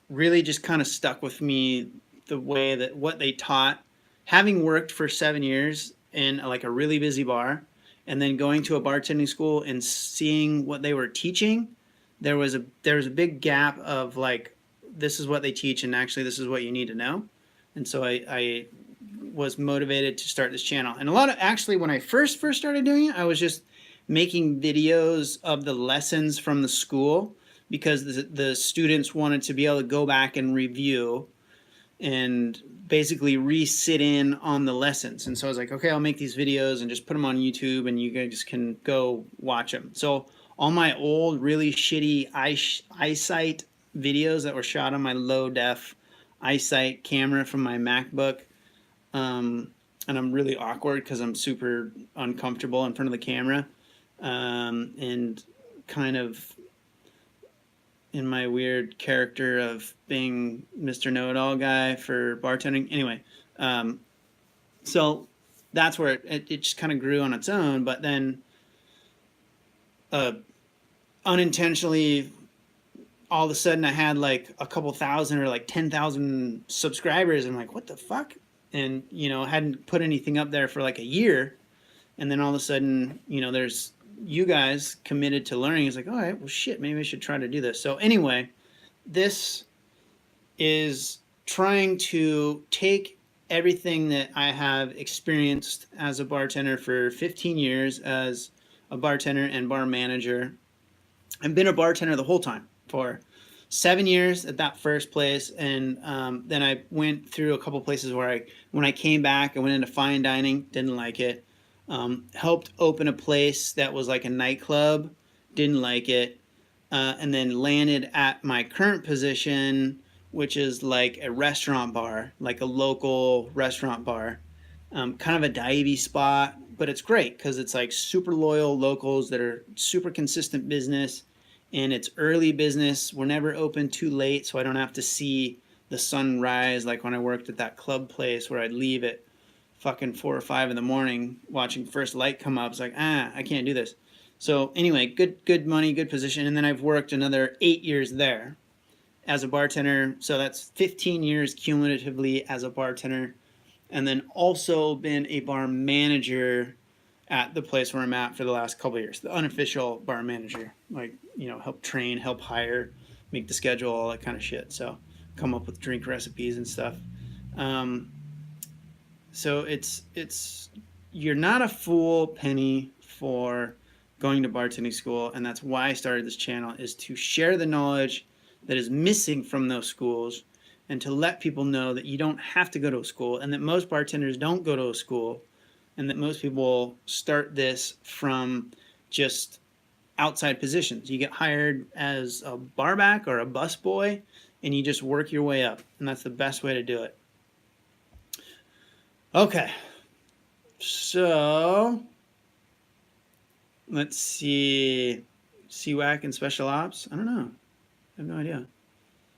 really just kind of stuck with me the way that what they taught. Having worked for 7 years in like a really busy bar, and then going to a bartending school and seeing what they were teaching, there was a big gap of like, this is what they teach, and actually this is what you need to know. And so I was motivated to start this channel. And a lot of, actually, when I first started doing it, I was just making videos of the lessons from the school, because the students wanted to be able to go back and review and basically re-sit in on the lessons. And so I was like, okay, I'll make these videos and just put them on YouTube, and you guys can go watch them. So all my old, really shitty eyesight videos that were shot on my low-def eyesight camera from my MacBook, and I'm really awkward because I'm super uncomfortable in front of the camera, and kind of in my weird character of being Mr. Know-It-All guy for bartending. Anyway, so that's where it just kind of grew on its own. But then unintentionally, all of a sudden I had like a couple thousand or like 10,000 subscribers. I'm like, what the fuck? And, you know, hadn't put anything up there for like a year. And then all of a sudden, you know, there's you guys committed to learning. It's like, all right, well, shit, maybe I should try to do this. So anyway, this is trying to take everything that I have experienced as a bartender for 15 years as a bartender and bar manager. I've been a bartender the whole time for 7 years at that first place, and then I went through a couple places where when I came back, I went into fine dining, didn't like it. Helped open a place that was like a nightclub, didn't like it, and then landed at my current position, which is like a restaurant bar, like a local restaurant bar, kind of a divey spot, but it's great because it's like super loyal locals that are super consistent business, and it's early business. We're never open too late, so I don't have to see the sun rise like when I worked at that club place where I'd leave at fucking 4 or 5 in the morning watching first light come up. It's like, I can't do this. So anyway, good money, good position. And then I've worked another 8 years there as a bartender. So that's 15 years cumulatively as a bartender. And then also been a bar manager at the place where I'm at for the last couple of years. The unofficial bar manager. Like, you know, help train, help hire, make the schedule, all that kind of shit. So come up with drink recipes and stuff. So it's you're not a fool penny for going to bartending school, and that's why I started this channel, is to share the knowledge that is missing from those schools, and to let people know that you don't have to go to a school, and that most bartenders don't go to a school, and that most people start this from just outside positions. You get hired as a barback or a busboy, and you just work your way up, and that's the best way to do it. Okay, so let's see. CWAC and Special Ops? I don't know. I have no idea.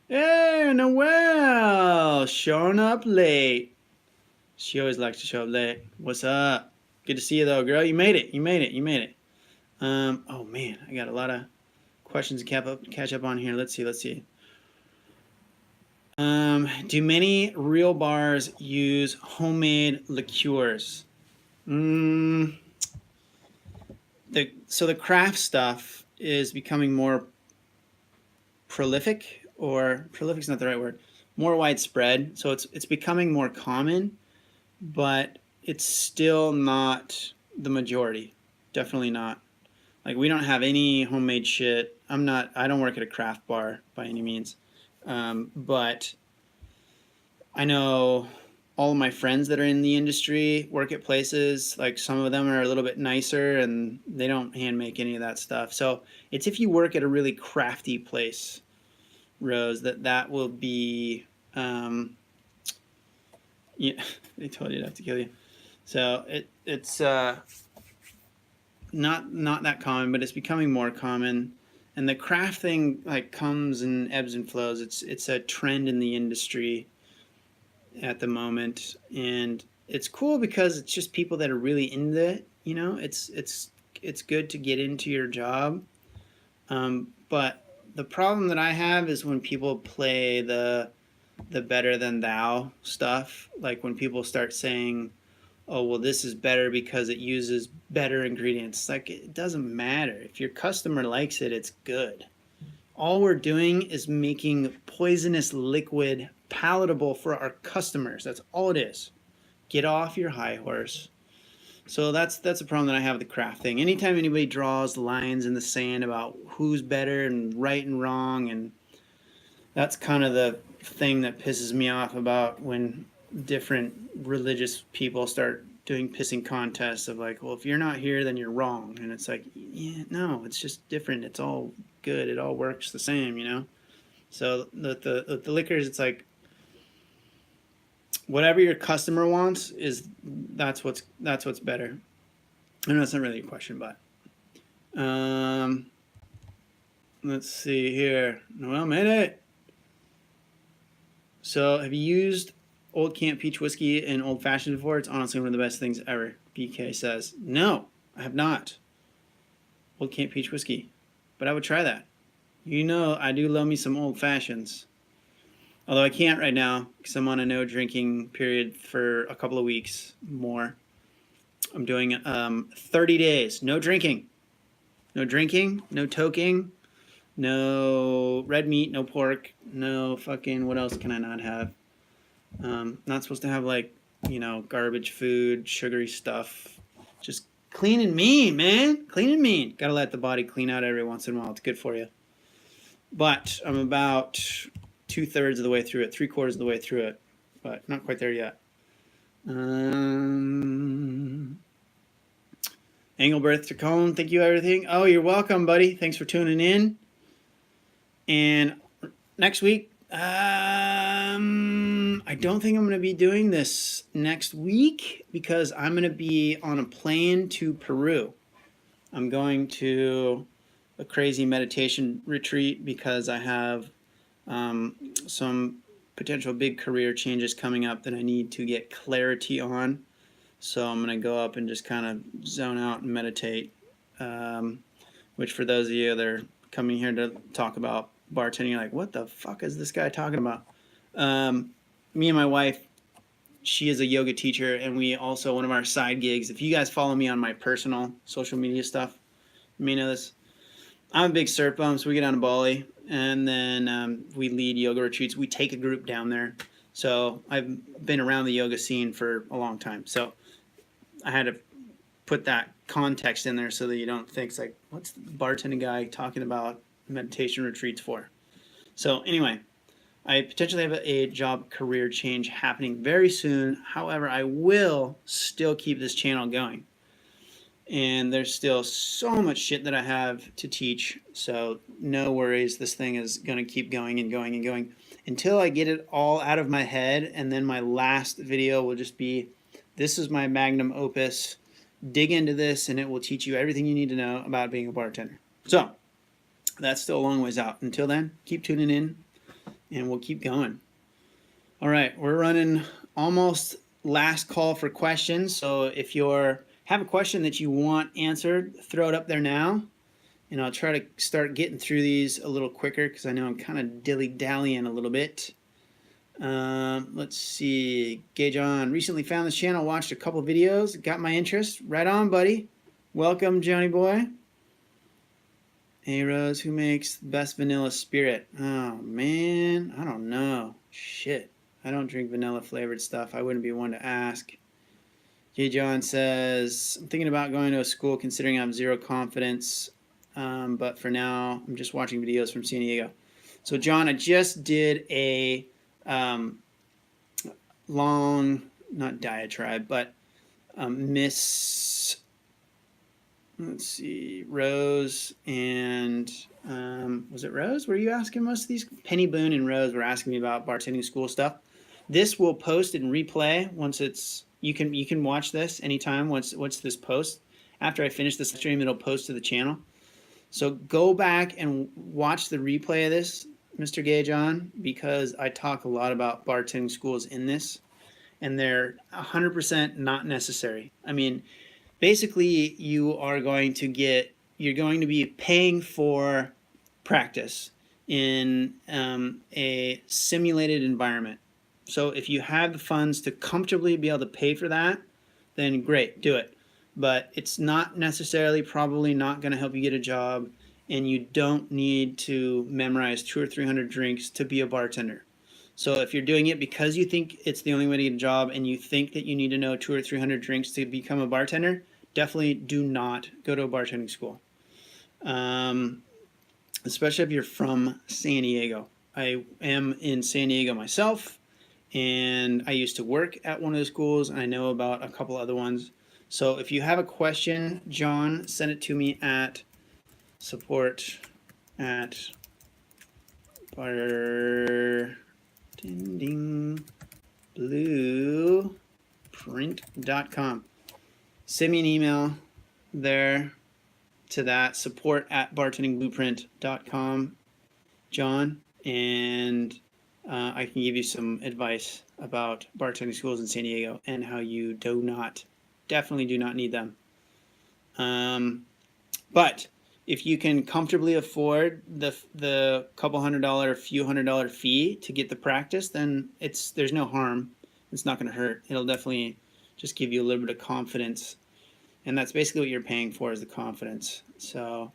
Hey, Noelle! Showing up late. She always likes to show up late. What's up? Good to see you, though, girl. You made it. You made it. You made it. Oh, man. I got a lot of questions to catch up on here. Let's see. Do many real bars use homemade liqueurs? So the craft stuff is becoming more prolific, or prolific's not the right word, more widespread. So it's becoming more common, but it's still not the majority. Definitely not. Like, we don't have any homemade shit. I don't work at a craft bar by any means. But I know all of my friends that are in the industry work at places, like some of them are a little bit nicer and they don't hand make any of that stuff. So it's if you work at a really crafty place, Rose, that will be, yeah, they told you to have to kill you. So it's not that common, but it's becoming more common. And the craft thing like comes and ebbs and flows. It's a trend in the industry at the moment, and it's cool because it's just people that are really into it. You know, it's good to get into your job. But the problem that I have is when people play the better than thou stuff. Like when people start saying, oh, well, this is better because it uses better ingredients. Like, it doesn't matter. If your customer likes it, it's good. All we're doing is making poisonous liquid palatable for our customers. That's all it is. Get off your high horse. So that's a problem that I have with the craft thing. Anytime anybody draws lines in the sand about who's better and right and wrong, and that's kind of the thing that pisses me off about when different religious people start doing pissing contests of like, well, if you're not here, then you're wrong. And it's like, yeah, no, it's just different. It's all good. It all works the same, you know? So the liquors, it's like, whatever your customer wants that's what's better. I know that's not really a question, but let's see here. Noel made it. So have you used Old Camp Peach Whiskey and Old Fashioned before? It's honestly one of the best things ever. BK says, no, I have not. Old Camp Peach Whiskey. But I would try that. You know, I do love me some Old Fashions. Although I can't right now because I'm on a no drinking period for a couple of weeks more. I'm doing 30 days. No drinking. No drinking. No toking. No red meat. No pork. No fucking, what else can I not have? Not supposed to have, like, you know, garbage food, sugary stuff. Just clean and mean, man. Clean and mean. Gotta let the body clean out every once in a while. It's good for you. But I'm about 2/3 of the way through it, 3/4 of the way through it, but not quite there yet. Engelbert Tacone, thank you, everything. Oh, you're welcome, buddy. Thanks for tuning in. And next week, I don't think I'm going to be doing this next week because I'm going to be on a plane to Peru. I'm going to a crazy meditation retreat because I have some potential big career changes coming up that I need to get clarity on. So I'm going to go up and just kind of zone out and meditate, which for those of you that are coming here to talk about bartending, you're like, what the fuck is this guy talking about? Me and my wife, she is a yoga teacher, and we also, one of our side gigs, if you guys follow me on my personal social media stuff, you may know this. I'm a big surf bum, so we get down to Bali, and then we lead yoga retreats. We take a group down there. So I've been around the yoga scene for a long time. So I had to put that context in there so that you don't think it's like, what's the bartending guy talking about meditation retreats for? So anyway, I potentially have a job career change happening very soon. However, I will still keep this channel going. And there's still so much shit that I have to teach. So no worries. This thing is going to keep going and going and going until I get it all out of my head. And then my last video will just be, this is my magnum opus. Dig into this and it will teach you everything you need to know about being a bartender. So that's still a long ways out. Until then, keep tuning in and we'll keep going. All right, we're running almost last call for questions. So if you have a question that you want answered, throw it up there now. And I'll try to start getting through these a little quicker because I know I'm kind of dilly-dallying a little bit. Let's see. Gay John, recently found this channel, watched a couple videos, got my interest. Right on, buddy. Welcome, Johnny boy. Hey Rose, who makes the best vanilla spirit? Oh man, I don't know. Shit. I don't drink vanilla flavored stuff. I wouldn't be one to ask. J. John says, I'm thinking about going to a school considering I have zero confidence. But for now, I'm just watching videos from San Diego. So John, I just did a long, not diatribe, but Miss, let's see, Rose and, was it Rose? Were you asking most of these? Penny Boone and Rose were asking me about bartending school stuff. This will post and replay once it's, you can watch this anytime once this posts. After I finish this stream, it'll post to the channel. So go back and watch the replay of this, Mr. Gay John, because I talk a lot about bartending schools in this, and they're 100% not necessary. I mean, basically you're going to be paying for practice in a simulated environment. So if you have the funds to comfortably be able to pay for that, then great, do it. But it's not necessarily probably not going to help you get a job, and you don't need to memorize 200 or 300 drinks to be a bartender. So if you're doing it because you think it's the only way to get a job and you think that you need to know 200 or 300 drinks to become a bartender, definitely do not go to a bartending school. Especially if you're from San Diego. I am in San Diego myself, and I used to work at one of the schools, and I know about a couple other ones. So if you have a question, John, send it to me at support@bartendingblueprint.com. Send me an email there to that, support@bartendingblueprint.com, John, and I can give you some advice about bartending schools in San Diego and how you definitely do not need them. But if you can comfortably afford the couple $100, few $100 fee to get the practice, then there's no harm. It's not going to hurt. It'll definitely just give you a little bit of confidence, and that's basically what you're paying for, is the confidence. So,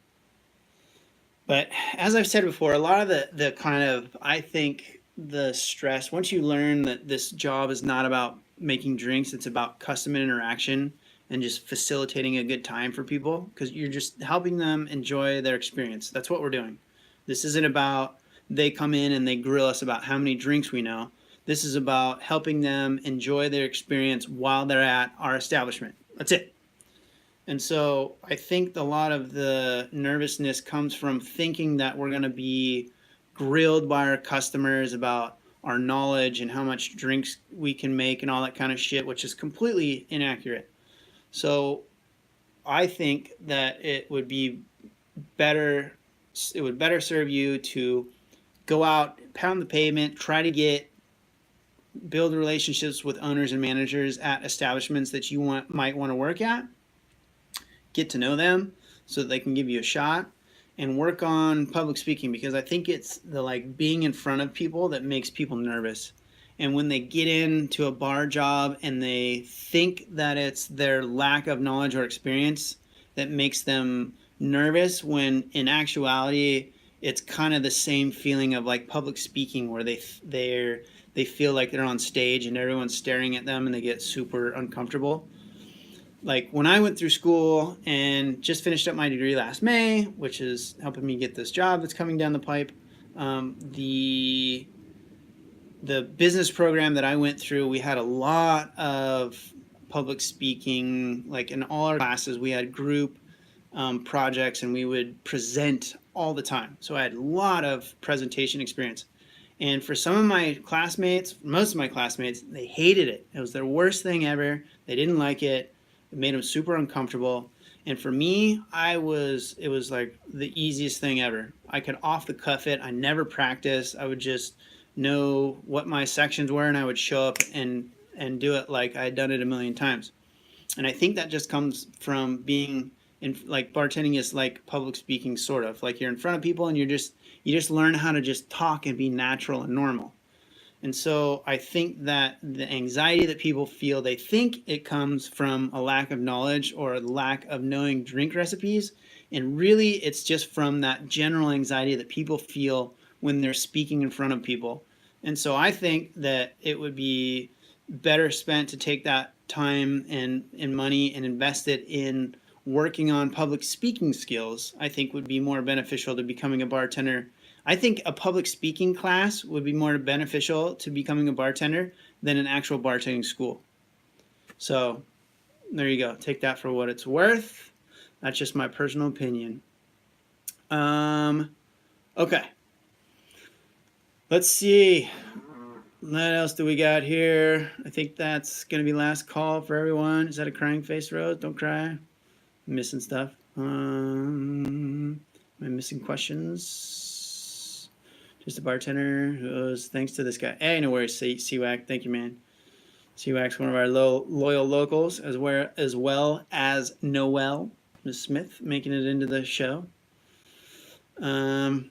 but as I've said before, a lot of the kind of, I think, the stress, once you learn that this job is not about making drinks, it's about customer interaction and just facilitating a good time for people, because you're just helping them enjoy their experience. That's what we're doing. This isn't about they come in and they grill us about how many drinks we know. This is about helping them enjoy their experience while they're at our establishment. That's it. And so I think a lot of the nervousness comes from thinking that we're going to be grilled by our customers about our knowledge and how much drinks we can make and all that kind of shit, which is completely inaccurate. So I think that it would better serve you to go out, pound the pavement, try to build relationships with owners and managers at establishments that you might want to work at. Get to know them so that they can give you a shot, and work on public speaking, because I think it's the being in front of people that makes people nervous. And when they get into a bar job and they think that it's their lack of knowledge or experience that makes them nervous, when in actuality it's kind of the same feeling of like public speaking, where they feel like they're on stage and everyone's staring at them and they get super uncomfortable. Like when I went through school and just finished up my degree last May, which is helping me get this job that's coming down the pipe, the business program that I went through, we had a lot of public speaking. Like in all our classes, we had group projects, and we would present all the time. So I had a lot of presentation experience. And for some of my classmates, most of my classmates, they hated it. It was their worst thing ever. They didn't like it. It made them super uncomfortable. And for me, it was like the easiest thing ever. I could off the cuff it. I never practiced. I would just know what my sections were, and I would show up and do it like I had done it a million times. And I think that just comes from being in, like, bartending is like public speaking, sort of. Like you're in front of people and you just learn how to just talk and be natural and normal. And so I think that the anxiety that people feel, they think it comes from a lack of knowledge or a lack of knowing drink recipes. And really, it's just from that general anxiety that people feel when they're speaking in front of people. And so I think that it would be better spent to take that time and money and invest it in working on public speaking skills. I think would be more beneficial to becoming a bartender. I think a public speaking class would be more beneficial to becoming a bartender than an actual bartending school. So there you go. Take that for what it's worth. That's just my personal opinion. Okay. Let's see. What else do we got here? I think that's going to be last call for everyone. Is that a crying face, Rose? Don't cry. I'm missing stuff. Am I missing questions? Just a bartender who owes thanks to this guy. Hey, no worries, CWAC. Thank you, man. CWAC's one of our loyal locals, as well as Noel, Ms. Smith, making it into the show. Let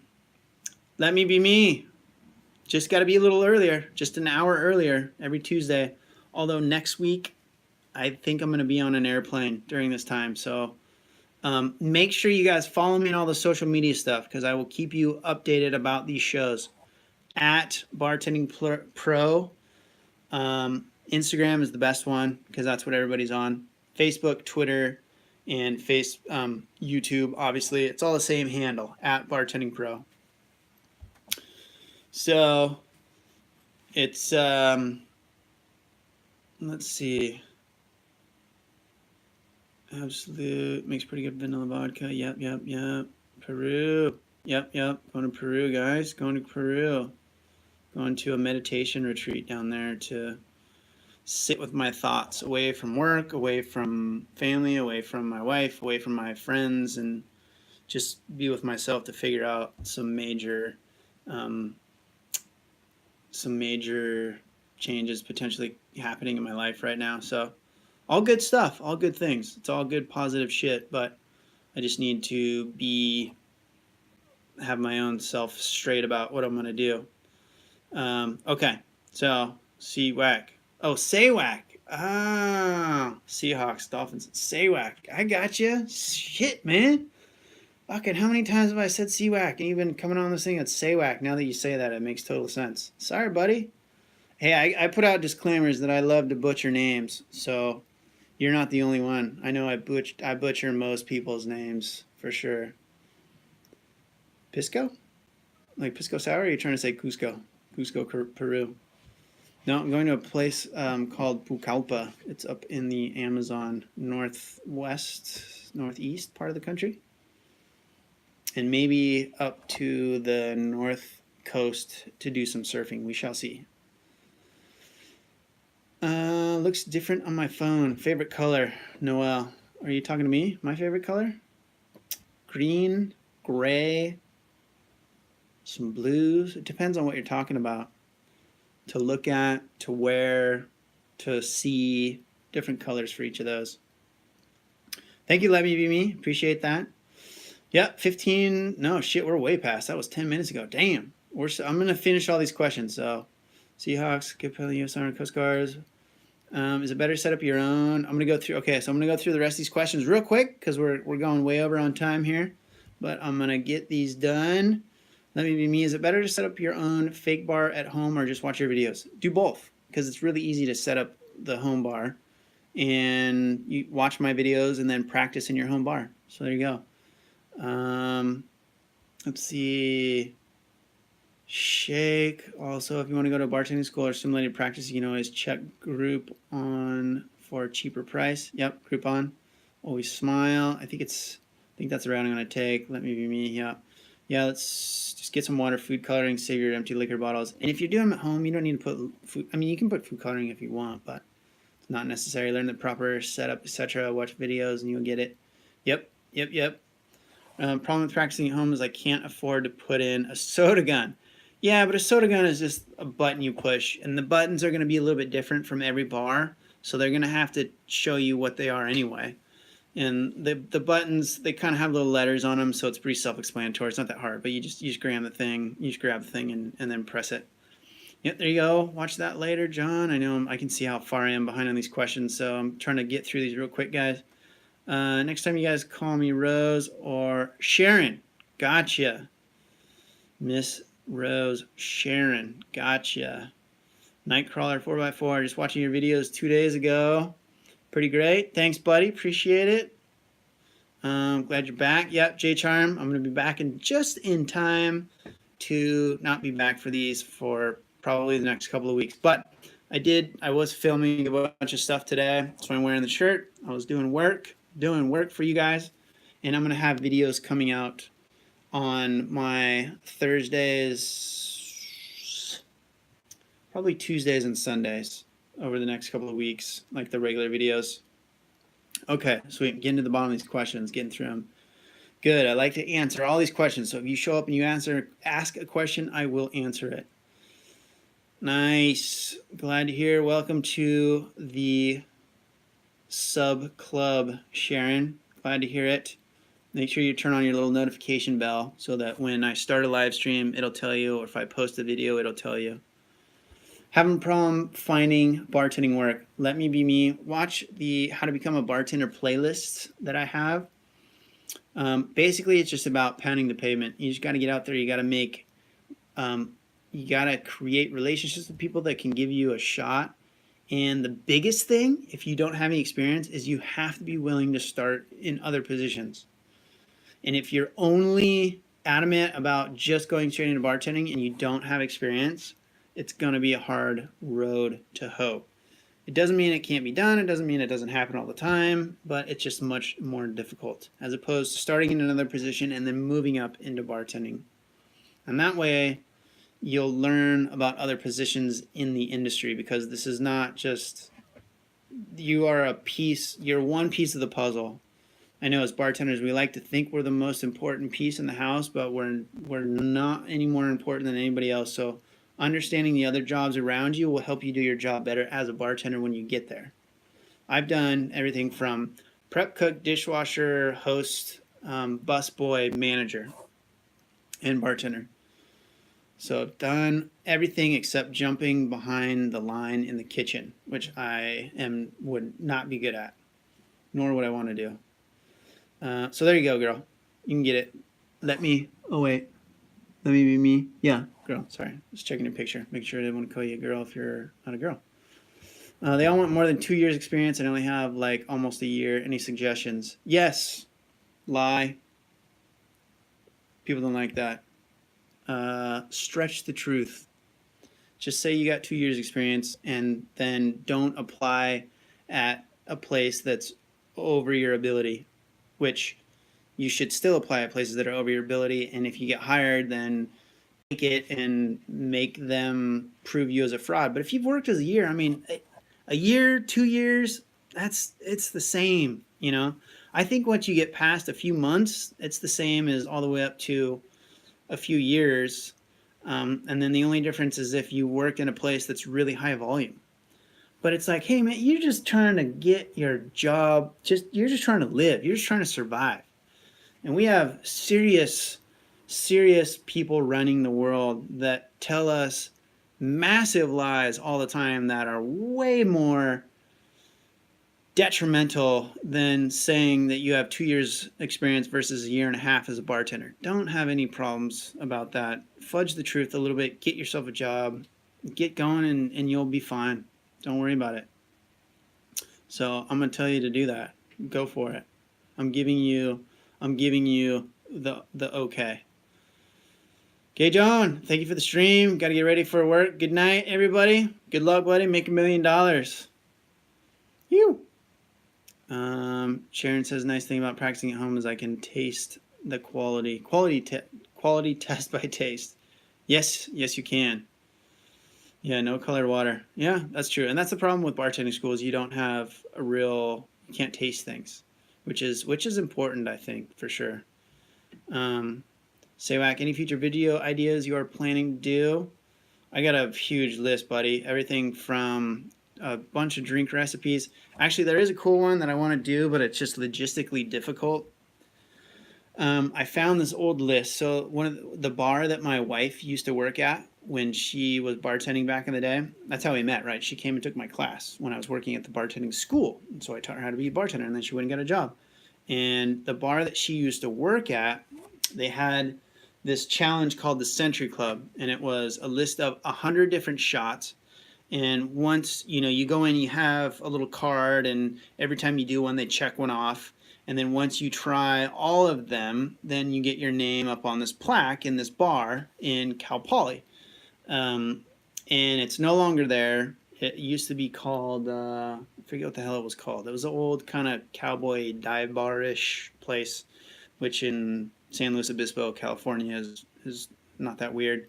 me be me. Just got to be a little earlier, just an hour earlier every Tuesday. Although next week, I think I'm going to be on an airplane during this time. So make sure you guys follow me on all the social media stuff, because I will keep you updated about these shows. At Bartending Pro. Instagram is the best one because that's what everybody's on. Facebook, Twitter, and YouTube. Obviously, it's all the same handle, at Bartending Pro. So it's let's see. Absolute makes pretty good vanilla vodka. Yep. Peru. Yep. Going to Peru, guys. Going to Peru. Going to a meditation retreat down there to sit with my thoughts, away from work, away from family, away from my wife, away from my friends, and just be with myself to figure out some major changes potentially happening in my life right now. So all good stuff, all good things. It's all good positive shit, but I just need to have my own self straight about what I'm going to do. Okay, so CWAC. Oh, SAWAC. Ah, Seahawks, Dolphins. SAWAC. I got you. Shit, man. Fucking, how many times have I said CWAC? And you've been coming on this thing at SAWAC. Now that you say that, it makes total sense. Sorry, buddy. Hey, I put out disclaimers that I love to butcher names, so you're not the only one. I know I butcher most people's names, for sure. Pisco? Like Pisco Sour, or are you trying to say Cusco? Cusco, Peru. No, I'm going to a place called Pucallpa. It's up in the Amazon northeast part of the country. And maybe up to the north coast to do some surfing. We shall see. Looks different on my phone. Favorite color, Noel. Are you talking to me? My favorite color? Green, gray, some blues. It depends on what you're talking about. To look at, to wear, to see, different colors for each of those. Thank you, Let Me Be Me. Appreciate that. Yep, 15. No, shit, we're way past. That was 10 minutes ago. Damn. I'm going to finish all these questions. So, Seahawks, get the U.S. Army Coast Guards. Is it better to set up your own? I'm going to go through. Okay, so I'm going to go through the rest of these questions real quick because we're going way over on time here. But I'm going to get these done. Let Me Be Me. Is it better to set up your own fake bar at home or just watch your videos? Do both, because it's really easy to set up the home bar and you watch my videos and then practice in your home bar. So there you go. Let's see. Shake. Also, if you want to go to a bartending school or simulated practice, you can always check Groupon for a cheaper price. Yep, Groupon. Always Smile. I think that's the route I'm going to take. Let Me Be Me. Yeah, let's just get some water, food coloring, save your empty liquor bottles. And if you're doing them at home, you don't need to put food. I mean, you can put food coloring if you want, but it's not necessary. Learn the proper setup, etc. Watch videos, and you'll get it. Yep. Problem with practicing at home is I can't afford to put in a soda gun. Yeah, but a soda gun is just a button you push, and the buttons are going to be a little bit different from every bar, so they're going to have to show you what they are anyway. And the buttons, they kind of have little letters on them, so it's pretty self-explanatory. It's not that hard, but you just grab the thing, and then press it. Yep, there you go. Watch that later, John. I know I can see how far I am behind on these questions, so I'm trying to get through these real quick, guys. Next time you guys call me Rose or Sharon. Gotcha. Miss Rose Sharon. Gotcha. Nightcrawler 4x4. Just watching your videos 2 days ago. Pretty great. Thanks, buddy. Appreciate it. Glad you're back. Yep, J-Charm. I'm going to be back just in time to not be back for these for probably the next couple of weeks. But I was filming a bunch of stuff today. That's why I'm wearing the shirt. I was doing work for you guys. And I'm going to have videos coming out on my Thursdays, probably Tuesdays and Sundays over the next couple of weeks, like the regular videos. Okay, sweet. Getting to the bottom of these questions, getting through them. Good. I like to answer all these questions. So if you show up and you ask a question, I will answer it. Nice. Glad to hear. Welcome to the sub club, Sharon. Glad to hear it. Make sure you turn on your little notification bell so that when I start a live stream, it'll tell you, or if I post a video, it'll tell you. Having a problem finding bartending work? Let me be me. Watch the How to Become a Bartender playlist that I have. Basically, it's just about pounding the pavement. You just got to get out there. You got to make, you got to create relationships with people that can give you a shot. And the biggest thing, if you don't have any experience, is you have to be willing to start in other positions. And if you're only adamant about just going straight into bartending and you don't have experience, it's going to be a hard road to hoe. It doesn't mean it can't be done. It doesn't mean it doesn't happen all the time, but it's just much more difficult as opposed to starting in another position and then moving up into bartending. And that way you'll learn about other positions in the industry, because this is not just, you're one piece of the puzzle. I know as bartenders, we like to think we're the most important piece in the house, but we're not any more important than anybody else. So understanding the other jobs around you will help you do your job better as a bartender when you get there. I've done everything from prep cook, dishwasher, host, busboy, manager, and bartender. So I've done everything except jumping behind the line in the kitchen, which I would not be good at, nor would I want to do. So there you go, girl. You can get it. Let me be me. Yeah, girl, sorry. Just checking your picture. Make sure I didn't want to call you a girl if you're not a girl. They all want more than 2 years experience and only have like almost a year. Any suggestions? Yes. Lie. People don't like that. Stretch the truth. Just say you got 2 years experience and then don't apply at a place that's over your ability, which you should still apply at places that are over your ability. And if you get hired, then take it and make them prove you as a fraud. But if you've worked as a year, I mean, a year, 2 years, it's the same, you know. I think once you get past a few months, it's the same as all the way up to a few years. And then the only difference is if you work in a place that's really high volume. But it's like, hey man, you're just trying to get your job, you're just trying to live, you're just trying to survive. And we have serious people running the world that tell us massive lies all the time that are way more detrimental than saying that you have 2 years experience versus a year and a half as a bartender. Don't have any problems about that. Fudge the truth a little bit, get yourself a job, get going, and you'll be fine. Don't worry about it. So I'm going to tell you to do that. Go for it. I'm giving you the okay. Okay, John, thank you for the stream. Got to get ready for work. Good night, everybody. Good luck, buddy. Make $1 million. You. Sharon says, nice thing about practicing at home is I can taste the quality test by taste. Yes, you can. Yeah, no colored water. Yeah, that's true. And that's the problem with bartending schools. You don't have you can't taste things, which is important, I think, for sure. Saywak, any future video ideas you are planning to do? I got a huge list, buddy. Everything from a bunch of drink recipes. Actually, there is a cool one that I want to do, but it's just logistically difficult. I found this old list. So one of the bar that my wife used to work at when she was bartending back in the day, that's how we met, right? She came and took my class when I was working at the bartending school. And so I taught her how to be a bartender, and then she went and got a job. And the bar that she used to work at, they had this challenge called the Century Club, and it was a list of 100 different shots. And once you go in, you have a little card, and every time you do one, they check one off. And then once you try all of them, then you get your name up on this plaque in this bar in Cal Poly. And it's no longer there. It used to be called, I forget what the hell it was called. It was an old kind of cowboy dive bar-ish place, which in San Luis Obispo, California is not that weird.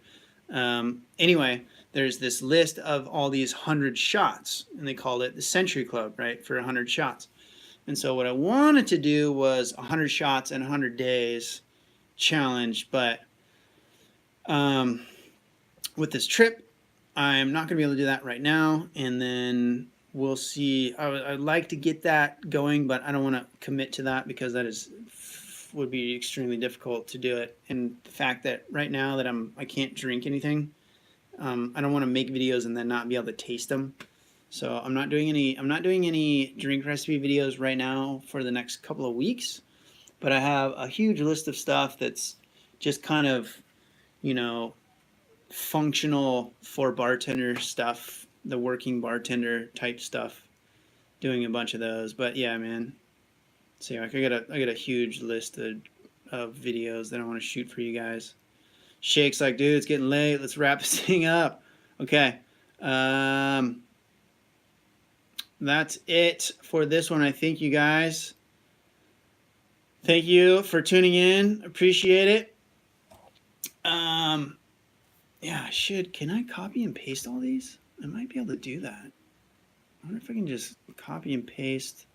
Anyway, there's this list of all these 100 shots, and they called it the Century Club, right, for 100 shots. And so what I wanted to do was 100 shots in 100 days challenge, but with this trip, I'm not going to be able to do that right now, and then we'll see. I'd like to get that going, but I don't want to commit to that because that would be extremely difficult to do it. And the fact that right now that I can't drink anything, I don't want to make videos and then not be able to taste them. So I'm not doing any drink recipe videos right now for the next couple of weeks, but I have a huge list of stuff that's just kind of, functional for bartender stuff, the working bartender type stuff, doing a bunch of those. But yeah, man, so I got a huge list of videos that I want to shoot for you guys. Shake's like, dude, it's getting late, let's wrap this thing up. Okay, that's it for this one. I thank you guys. Thank you for tuning in, appreciate it. Yeah, can I copy and paste all these? I might be able to do that. I wonder if I can just copy and paste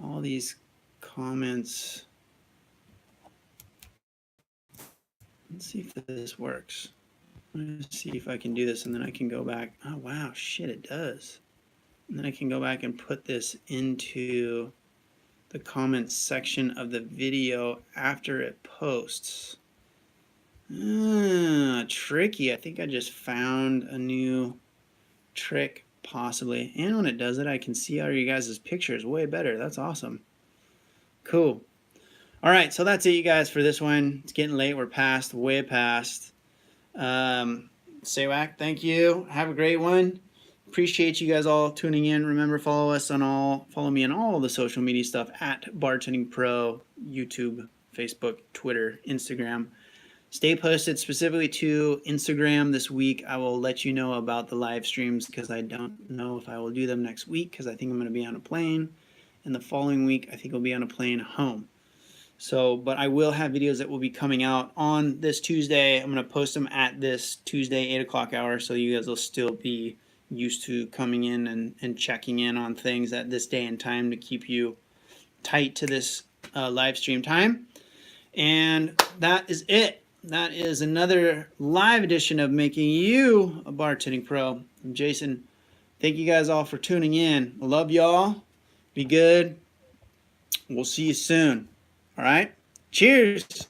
all these comments. Let's see if this works. Let's see if I can do this, and then I can go back. Oh, wow, shit, it does. And then I can go back and put this into the comments section of the video after it posts. Tricky. I think I just found a new trick, possibly. And when it does it, I can see all you guys' pictures way better. That's awesome. Cool. All right, so that's it, you guys, for this one. It's getting late. We're way past. Saywak, thank you. Have a great one. Appreciate you guys all tuning in. Remember, follow me on all the social media stuff at Bartending Pro, YouTube, Facebook, Twitter, Instagram. Stay posted specifically to Instagram this week. I will let you know about the live streams because I don't know if I will do them next week because I think I'm going to be on a plane. And the following week, I think I'll be on a plane home. So, but I will have videos that will be coming out on this Tuesday. I'm going to post them at this Tuesday 8 o'clock hour, so you guys will still be used to coming in and checking in on things at this day and time to keep you tight to this live stream time. And that is it. That is another live edition of Making You a Bartending Pro. I'm Jason. Thank you guys all for tuning in. I love y'all. Be good. We'll see you soon. All right? Cheers.